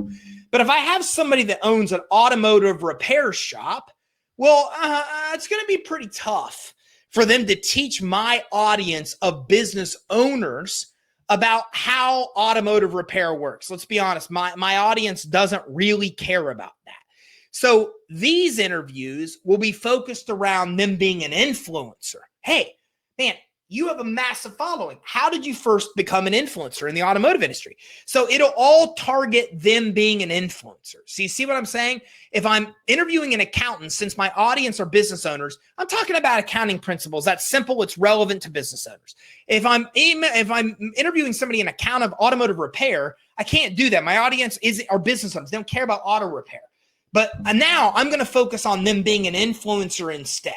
But if I have somebody that owns an automotive repair shop, well, it's going to be pretty tough for them to teach my audience of business owners about how automotive repair works. Let's be honest, my audience doesn't really care about that. So these interviews will be focused around them being an influencer. Hey, man, you have a massive following. How did you first become an influencer in the automotive industry? So it'll all target them being an influencer. So you see what I'm saying? If I'm interviewing an accountant, since my audience are business owners, I'm talking about accounting principles. That's simple. It's relevant to business owners. If I'm interviewing somebody in account of automotive repair, I can't do that. My audience are business owners. They don't care about auto repair. But now I'm going to focus on them being an influencer instead.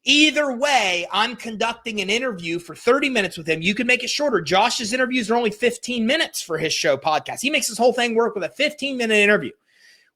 Either way, I'm conducting an interview for 30 minutes with him. You can make it shorter. Josh's interviews are only 15 minutes for his show podcast. He makes this whole thing work with a 15-minute interview.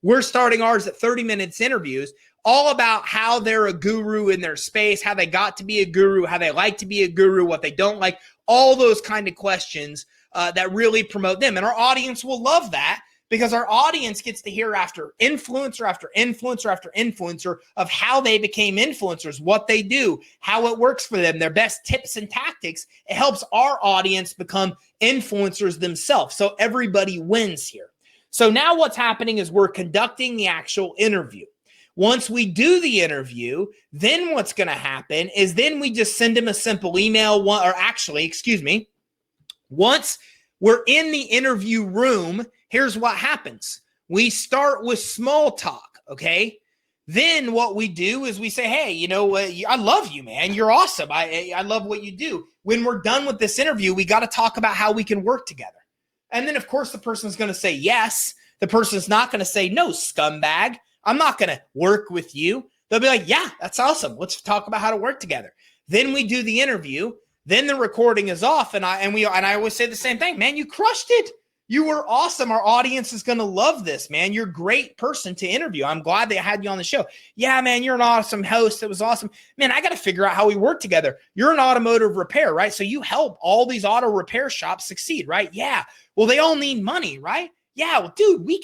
We're starting ours at 30 minutes interviews, all about how they're a guru in their space, how they got to be a guru, how they like to be a guru, what they don't like, all those kind of questions that really promote them. And our audience will love that, because our audience gets to hear after influencer after influencer after influencer of how they became influencers, what they do, how it works for them, their best tips and tactics. It helps our audience become influencers themselves. So everybody wins here. So now what's happening is we're conducting the actual interview. Once we do the interview, then what's going to happen is then we just send them a simple email, once we're in the interview room, here's what happens. We start with small talk, okay? Then what we do is we say, hey, you know what? I love you, man. You're awesome. I love what you do. When we're done with this interview, we got to talk about how we can work together. And then, of course, the person's going to say yes. The person's not going to say, no, scumbag, I'm not going to work with you. They'll be like, yeah, that's awesome. Let's talk about how to work together. Then we do the interview. Then the recording is off. And I always say the same thing, man, you crushed it. You were awesome. Our audience is going to love this, man. You're a great person to interview. I'm glad they had you on the show. Yeah, man, you're an awesome host. It was awesome. Man, I got to figure out how we work together. You're an automotive repair, right? So you help all these auto repair shops succeed, right? Yeah. Well, they all need money, right? Yeah. Well, dude, we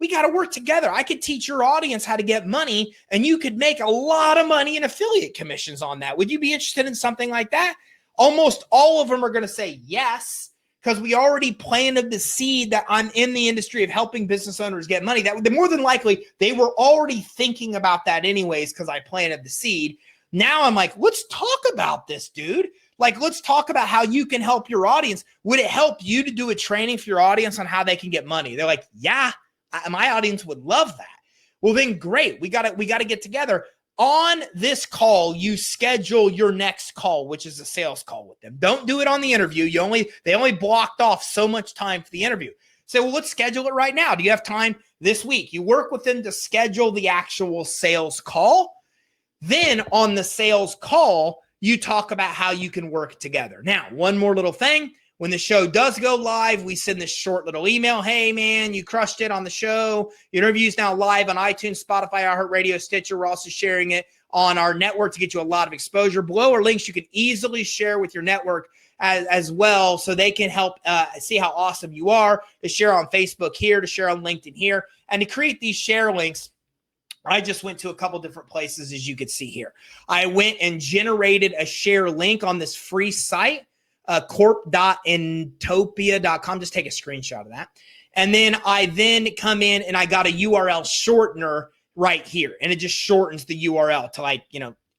got to work together. I could teach your audience how to get money, and you could make a lot of money in affiliate commissions on that. Would you be interested in something like that? Almost all of them are going to say yes, because we already planted the seed that I'm in the industry of helping business owners get money. That more than likely, they were already thinking about that anyways, because I planted the seed. Now I'm like, let's talk about this, dude. Like, let's talk about how you can help your audience. Would it help you to do a training for your audience on how they can get money? They're like, yeah, my audience would love that. Well, then great. We got to get together. On this call, you schedule your next call, which is a sales call with them. Don't do it on the interview. They only blocked off so much time for the interview. Say, well, let's schedule it right now. Do you have time this week? You work with them to schedule the actual sales call. Then on the sales call, you talk about how you can work together. Now, one more little thing. When the show does go live, we send this short little email. Hey, man, you crushed it on the show. Your interview is now live on iTunes, Spotify, iHeartRadio, Stitcher. We're also sharing it on our network to get you a lot of exposure. Below are links you can easily share with your network as well, so they can help see how awesome you are, to share on Facebook here, to share on LinkedIn here. And to create these share links, I just went to a couple different places, as you can see here. I went and generated a share link on this free site, corp.intopia.com. Just take a screenshot of that. And then I come in and I got a URL shortener right here. And it just shortens the URL to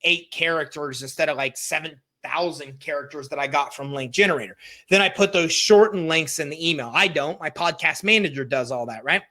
8 characters instead of 7,000 characters that I got from Link Generator. Then I put those shortened links in the email. I don't. My podcast manager does all that, right?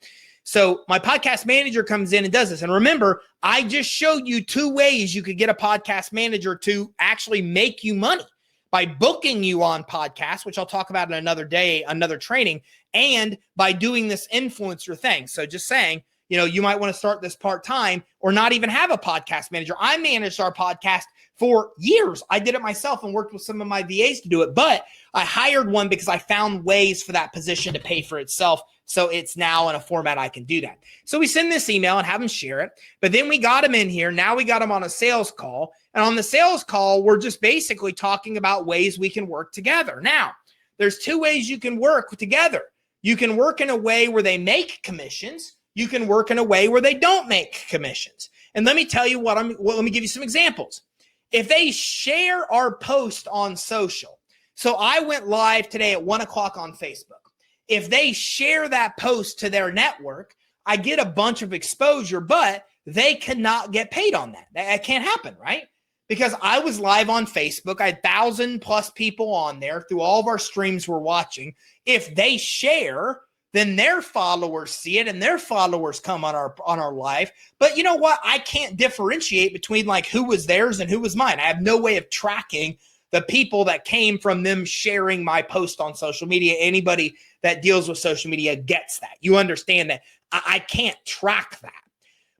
So my podcast manager comes in and does this. And remember, I just showed you 2 ways you could get a podcast manager to actually make you money: by booking you on podcasts, which I'll talk about in another day, another training, and by doing this influencer thing. So just saying, you might want to start this part-time or not even have a podcast manager. I managed our podcast for years. I did it myself and worked with some of my VAs to do it, but I hired one because I found ways for that position to pay for itself. So it's now in a format I can do that. So we send this email and have them share it, but then we got them in here. Now we got them on a sales call. And on the sales call, we're just basically talking about ways we can work together. Now, there's 2 ways you can work together. You can work in a way where they make commissions. You can work in a way where they don't make commissions. And let me tell you let me give you some examples. If they share our post on social, so I went live today at 1:00 on Facebook. If they share that post to their network, I get a bunch of exposure, but they cannot get paid on that. That can't happen, right? Because I was live on Facebook. I had 1,000+ people on there through all of our streams we're watching. If they share, then their followers see it and their followers come on our live. But you know what? I can't differentiate between who was theirs and who was mine. I have no way of tracking the people that came from them sharing my post on social media. Anybody that deals with social media gets that. You understand that I can't track that.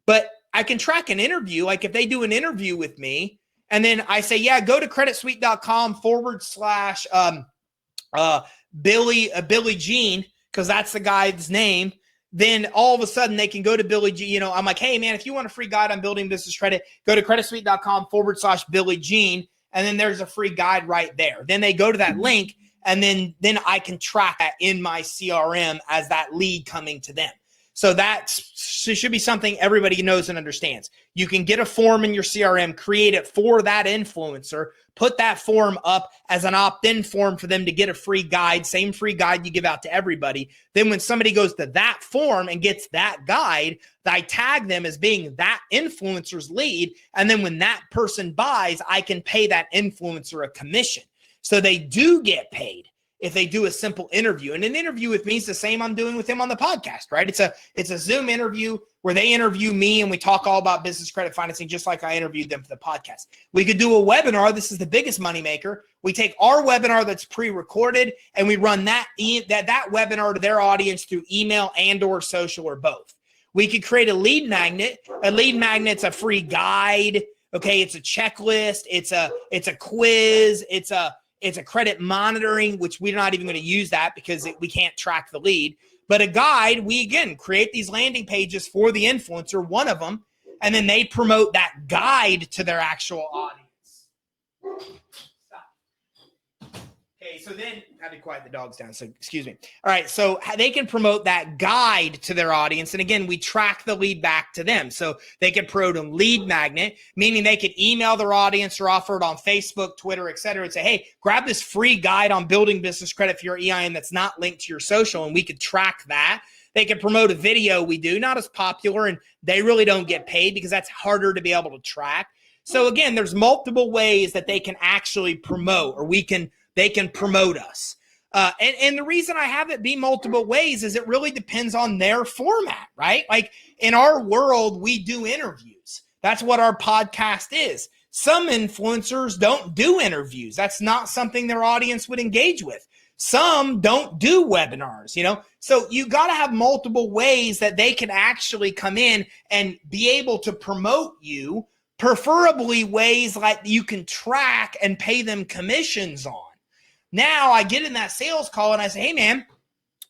But I can track an interview. If they do an interview with me, and then I say, yeah, go to creditsuite.com/Billy Jean, because that's the guy's name. Then all of a sudden they can go to Billy Jean. I'm like, hey, man, if you want a free guide on building business credit, go to creditsuite.com/Billy Jean. And then there's a free guide right there. Then they go to that link, and then I can track that in my CRM as that lead coming to them. So that should be something everybody knows and understands. You can get a form in your CRM, create it for that influencer, put that form up as an opt-in form for them to get a free guide, same free guide you give out to everybody. Then when somebody goes to that form and gets that guide, I tag them as being that influencer's lead. And then when that person buys, I can pay that influencer a commission. So they do get paid if they do a simple interview. And an interview with me is the same I'm doing with him on the podcast, right? It's a Zoom interview where they interview me and we talk all about business credit financing, just like I interviewed them for the podcast. We could do a webinar. This is the biggest moneymaker. We take our webinar that's pre-recorded and we run that webinar to their audience through email and or social or both. We could create a lead magnet. A lead magnet's a free guide. Okay, it's a checklist. It's a quiz. It's a credit monitoring, which we're not even going to use that because we can't track the lead. But a guide, we, again, create these landing pages for the influencer, one of them, and then they promote that guide to their actual audience. Stop. Okay, so then, I had to quiet the dogs down, so excuse me. All right, so they can promote that guide to their audience. And again, we track the lead back to them. So they can promote a lead magnet, meaning they could email their audience or offer it on Facebook, Twitter, et cetera, and say, hey, grab this free guide on building business credit for your EIN that's not linked to your social, and we could track that. They can promote a video we do, not as popular, and they really don't get paid because that's harder to be able to track. So again, there's multiple ways that they can actually promote, or they can promote us. And the reason I have it be multiple ways is it really depends on their format, right? Like in our world, we do interviews. That's what our podcast is. Some influencers don't do interviews. That's not something their audience would engage with. Some don't do webinars, So you got to have multiple ways that they can actually come in and be able to promote you, preferably ways like you can track and pay them commissions on. Now I get in that sales call and I say, hey, man,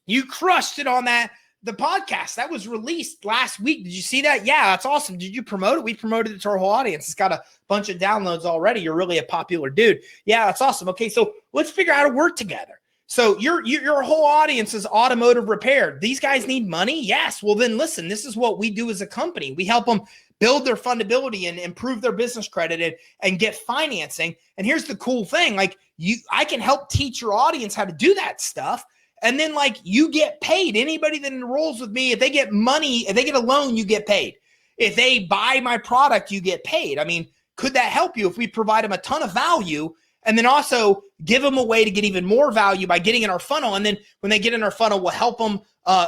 you crushed it on the podcast that was released last week. Did you see that? Yeah, that's awesome. Did you promote it? We promoted it to our whole audience. It's got a bunch of downloads already. You're really a popular dude. Yeah, that's awesome. Okay, so let's figure out how to work together. So your whole audience is automotive repair. These guys need money? Yes. Well, then listen, this is what we do as a company. We help them build their fundability and improve their business credit and get financing. And here's the cool thing. I can help teach your audience how to do that stuff. And then you get paid. Anybody that enrolls with me, if they get money, if they get a loan, you get paid. If they buy my product, you get paid. I mean, could that help you if we provide them a ton of value and then also give them a way to get even more value by getting in our funnel? And then when they get in our funnel, we'll help them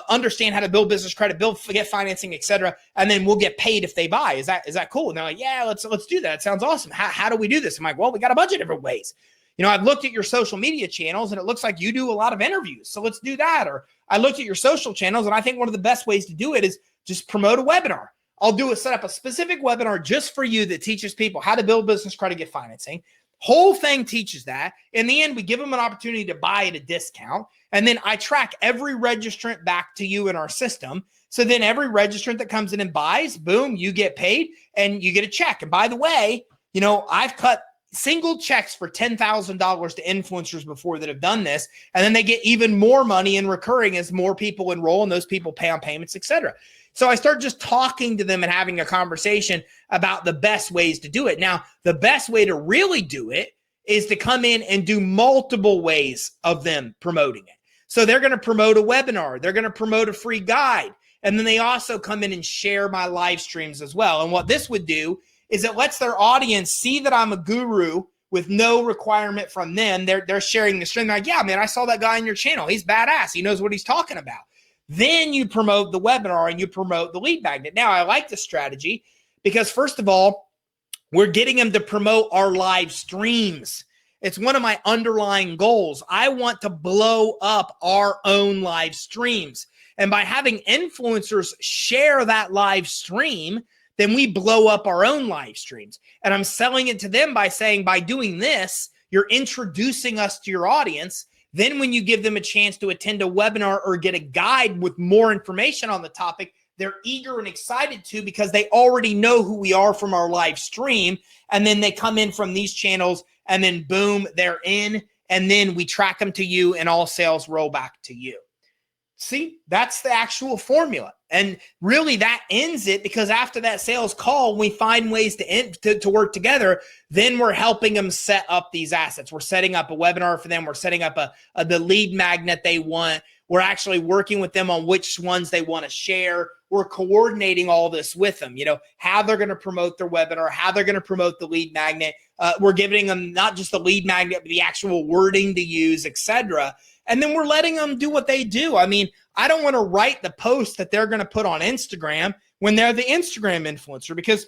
understand how to build business credit, get financing, etc. And then we'll get paid if they buy. Is that cool? And they're like, yeah, let's do that. It sounds awesome. How do we do this? I'm like, well, we got a bunch of different ways. I've looked at your social media channels and it looks like you do a lot of interviews. So let's do that. Or I looked at your social channels and I think one of the best ways to do it is just promote a webinar. I'll set up a specific webinar just for you that teaches people how to build business credit, get financing. Whole thing teaches that. In the end, we give them an opportunity to buy at a discount. And then I track every registrant back to you in our system. So then every registrant that comes in and buys, boom, you get paid and you get a check. And by the way, I've cut single checks for $10,000 to influencers before that have done this. And then they get even more money in recurring as more people enroll and those people pay on payments, etc. So I start just talking to them and having a conversation about the best ways to do it. Now, the best way to really do it is to come in and do multiple ways of them promoting it. So they're going to promote a webinar. They're going to promote a free guide. And then they also come in and share my live streams as well. And what this would do is it lets their audience see that I'm a guru with no requirement from them. They're sharing the stream. They're like, yeah, man, I saw that guy on your channel. He's badass. He knows what he's talking about. Then you promote the webinar and you promote the lead magnet. Now, I like this strategy because, first of all, we're getting them to promote our live streams. It's one of my underlying goals. I want to blow up our own live streams. And by having influencers share that live stream, then we blow up our own live streams. And I'm selling it to them by saying, by doing this, you're introducing us to your audience. Then when you give them a chance to attend a webinar or get a guide with more information on the topic, they're eager and excited to because they already know who we are from our live stream. And then they come in from these channels and then boom, they're in. And then we track them to you and all sales roll back to you. See, that's the actual formula. And really that ends it because after that sales call, we find ways to work together. Then we're helping them set up these assets. We're setting up a webinar for them. We're setting up the lead magnet they want. We're actually working with them on which ones they want to share. We're coordinating all this with them, how they're going to promote their webinar, how they're going to promote the lead magnet. We're giving them not just the lead magnet, but the actual wording to use, etc. And then we're letting them do what they do. I mean, I don't want to write the post that they're going to put on Instagram when they're the Instagram influencer because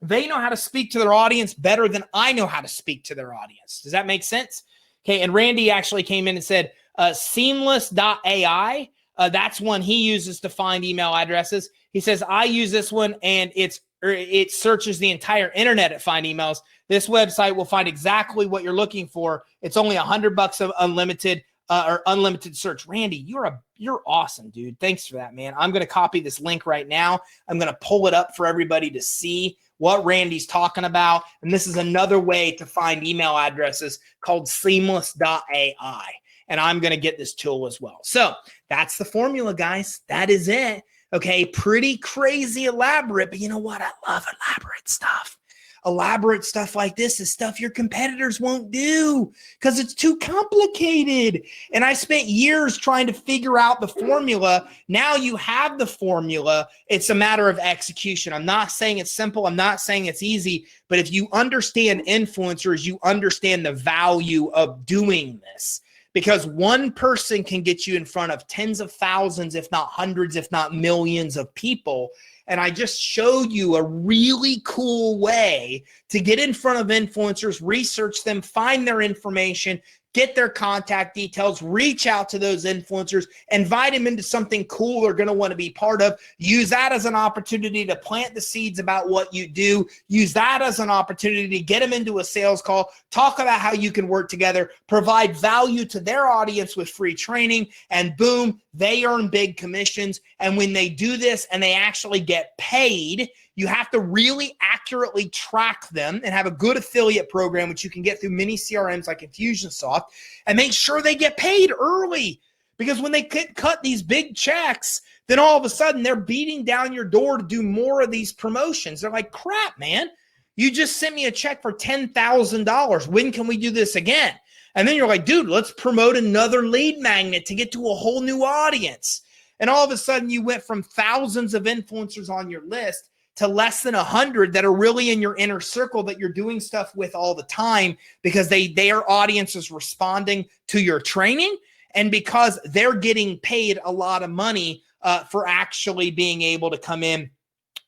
they know how to speak to their audience better than I know how to speak to their audience. Does that make sense? Okay. And Randy actually came in and said, seamless.ai. That's one he uses to find email addresses. He says, I use this one and it searches the entire internet at find emails. This website will find exactly what you're looking for. It's only $100 of unlimited or unlimited search. Randy, you're awesome, dude. Thanks for that, man. I'm going to copy this link right now. I'm going to pull it up for everybody to see what Randy's talking about. And this is another way to find email addresses called seamless.ai. And I'm going to get this tool as well. So that's the formula, guys. That is it. Okay. Pretty crazy elaborate, but you know what? I love elaborate stuff. Elaborate stuff like this is stuff your competitors won't do because it's too complicated. And I spent years trying to figure out the formula. Now you have the formula. It's a matter of execution. I'm not saying it's simple. I'm not saying it's easy. But if you understand influencers, you understand the value of doing this. Because one person can get you in front of tens of thousands, if not hundreds, if not millions of people. And I just showed you a really cool way to get in front of influencers, research them, find their information, get their contact details, reach out to those influencers, invite them into something cool they're going to want to be part of. Use that as an opportunity to plant the seeds about what you do. Use that as an opportunity to get them into a sales call, talk about how you can work together, provide value to their audience with free training, and boom, they earn big commissions. And when they do this and they actually get paid, you have to really accurately track them and have a good affiliate program, which you can get through many CRMs like Infusionsoft, and make sure they get paid early. Because when they cut these big checks, then all of a sudden they're beating down your door to do more of these promotions. They're like, crap, man, you just sent me a check for $10,000. When can we do this again? And then you're like, dude, let's promote another lead magnet to get to a whole new audience. And all of a sudden you went from thousands of influencers on your list to less than 100 that are really in your inner circle that you're doing stuff with all the time because their audience is responding to your training and because they're getting paid a lot of money for actually being able to come in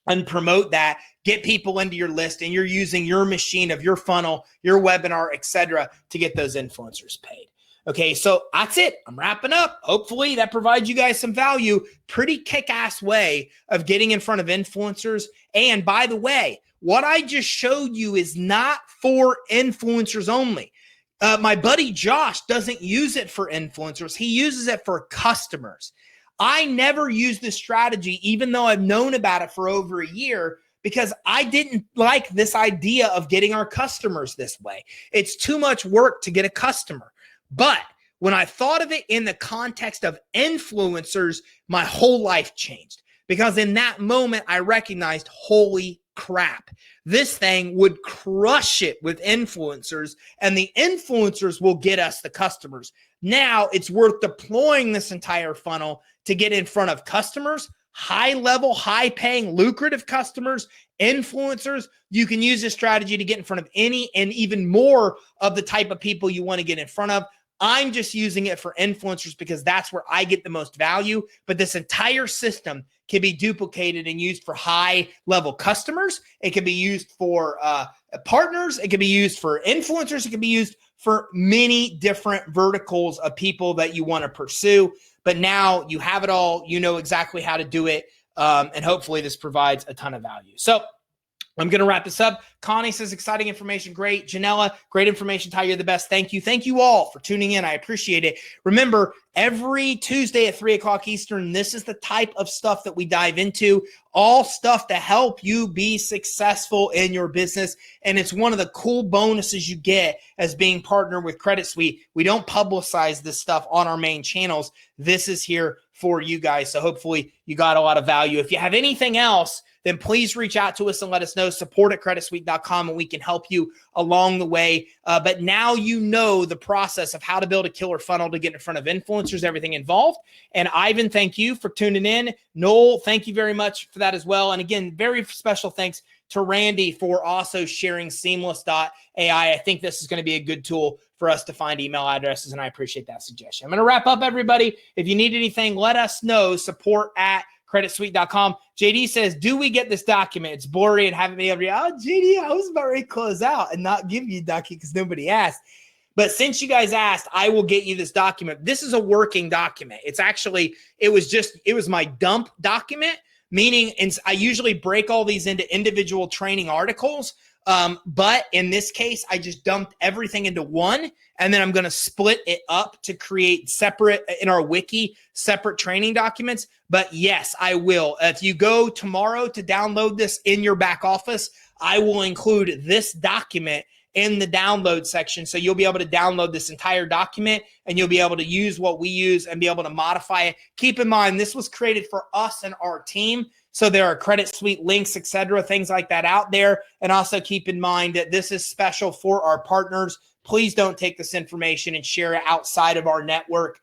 and promote that, get people into your list, and you're using your machine of your funnel, your webinar, etc., to get those influencers paid. Okay, so that's it. I'm wrapping up. Hopefully that provides you guys some value. Pretty kick-ass way of getting in front of influencers. And by the way, what I just showed you is not for influencers only. My buddy Josh doesn't use it for influencers. He uses it for customers. I never use this strategy, even though I've known about it for over a year, because I didn't like this idea of getting our customers this way. It's too much work to get a customer. But when I thought of it in the context of influencers, my whole life changed. Because in that moment, I recognized, holy crap, this thing would crush it with influencers, and the influencers will get us the customers. Now it's worth deploying this entire funnel to get in front of customers, high level, high paying, lucrative customers, influencers. You can use this strategy to get in front of any and even more of the type of people you want to get in front of. I'm just using it for influencers because that's where I get the most value. But this entire system can be duplicated and used for high level customers. It can be used for partners. It can be used for influencers. It can be used for many different verticals of people that you want to pursue. But now you have it all. You know exactly how to do it. And hopefully this provides a ton of value. So I'm going to wrap this up. Connie says, exciting information. Great. Janella, great information. Ty, you're the best. Thank you. Thank you all for tuning in. I appreciate it. Remember, every Tuesday at 3 o'clock Eastern, this is the type of stuff that we dive into, all stuff to help you be successful in your business. And it's one of the cool bonuses you get as being partnered with Credit Suite. We don't publicize this stuff on our main channels. This is here for you guys. So hopefully you got a lot of value. If you have anything else, then please reach out to us and let us know. support@creditsuite.com, and we can help you along the way. But now you know the process of how to build a killer funnel to get in front of influencers, everything involved. And Ivan, thank you for tuning in. Noel, thank you very much for that as well. And again, very special thanks to Randy for also sharing Seamless.ai. I think this is going to be a good tool for us to find email addresses, and I appreciate that suggestion. I'm going to wrap up, everybody. If you need anything, let us know. support@creditsuite.com. JD says, do we get this document? It's blurry and haven't been able to. Oh, JD, I was about ready to close out and not give you a document because nobody asked. But since you guys asked, I will get you this document. This is a working document. It's actually, it was my dump document, meaning I usually break all these into individual training articles. But in this case, I just dumped everything into one, and then I'm going to split it up to create separate in our wiki, separate training documents. But yes, I will. If you go tomorrow to download this in your back office, I will include this document in the download section. So you'll be able to download this entire document and you'll be able to use what we use and be able to modify it. Keep in mind, this was created for us and our team. So there are Credit Suite links, etc., things like that out there. And also keep in mind that this is special for our partners. Please don't take this information and share it outside of our network.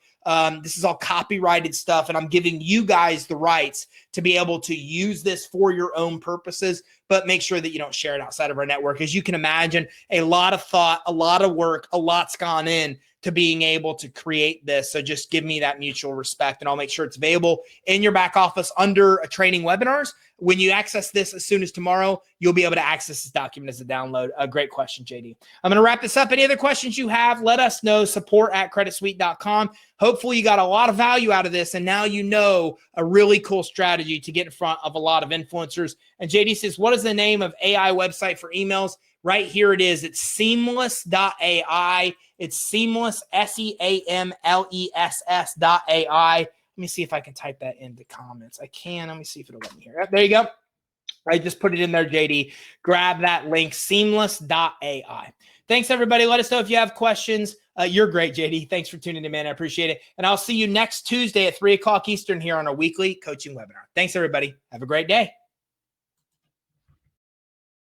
This is all copyrighted stuff, and I'm giving you guys the rights to be able to use this for your own purposes, but make sure that you don't share it outside of our network. As you can imagine, a lot of thought, a lot of work, a lot's gone in to being able to create this. So just give me that mutual respect, and I'll make sure it's available in your back office under a training webinars. When you access this as soon as tomorrow, you'll be able to access this document as a download. A great question, JD. I'm going to wrap this up. Any other questions you have, let us know. support@creditsuite.com. Hopefully you got a lot of value out of this, and now you know a really cool strategy to get in front of a lot of influencers. And JD says, what is the name of AI website for emails? Right here it is. It's seamless.ai. It's seamless, SEAMLESS.ai. Let me see if I can type that into comments. I can. Let me see if it'll let me hear. There you go. I just put it in there, JD. Grab that link, seamless.ai. Thanks, everybody. Let us know if you have questions. You're great, JD. Thanks for tuning in, man. I appreciate it. And I'll see you next Tuesday at 3 o'clock Eastern here on our weekly coaching webinar. Thanks, everybody. Have a great day.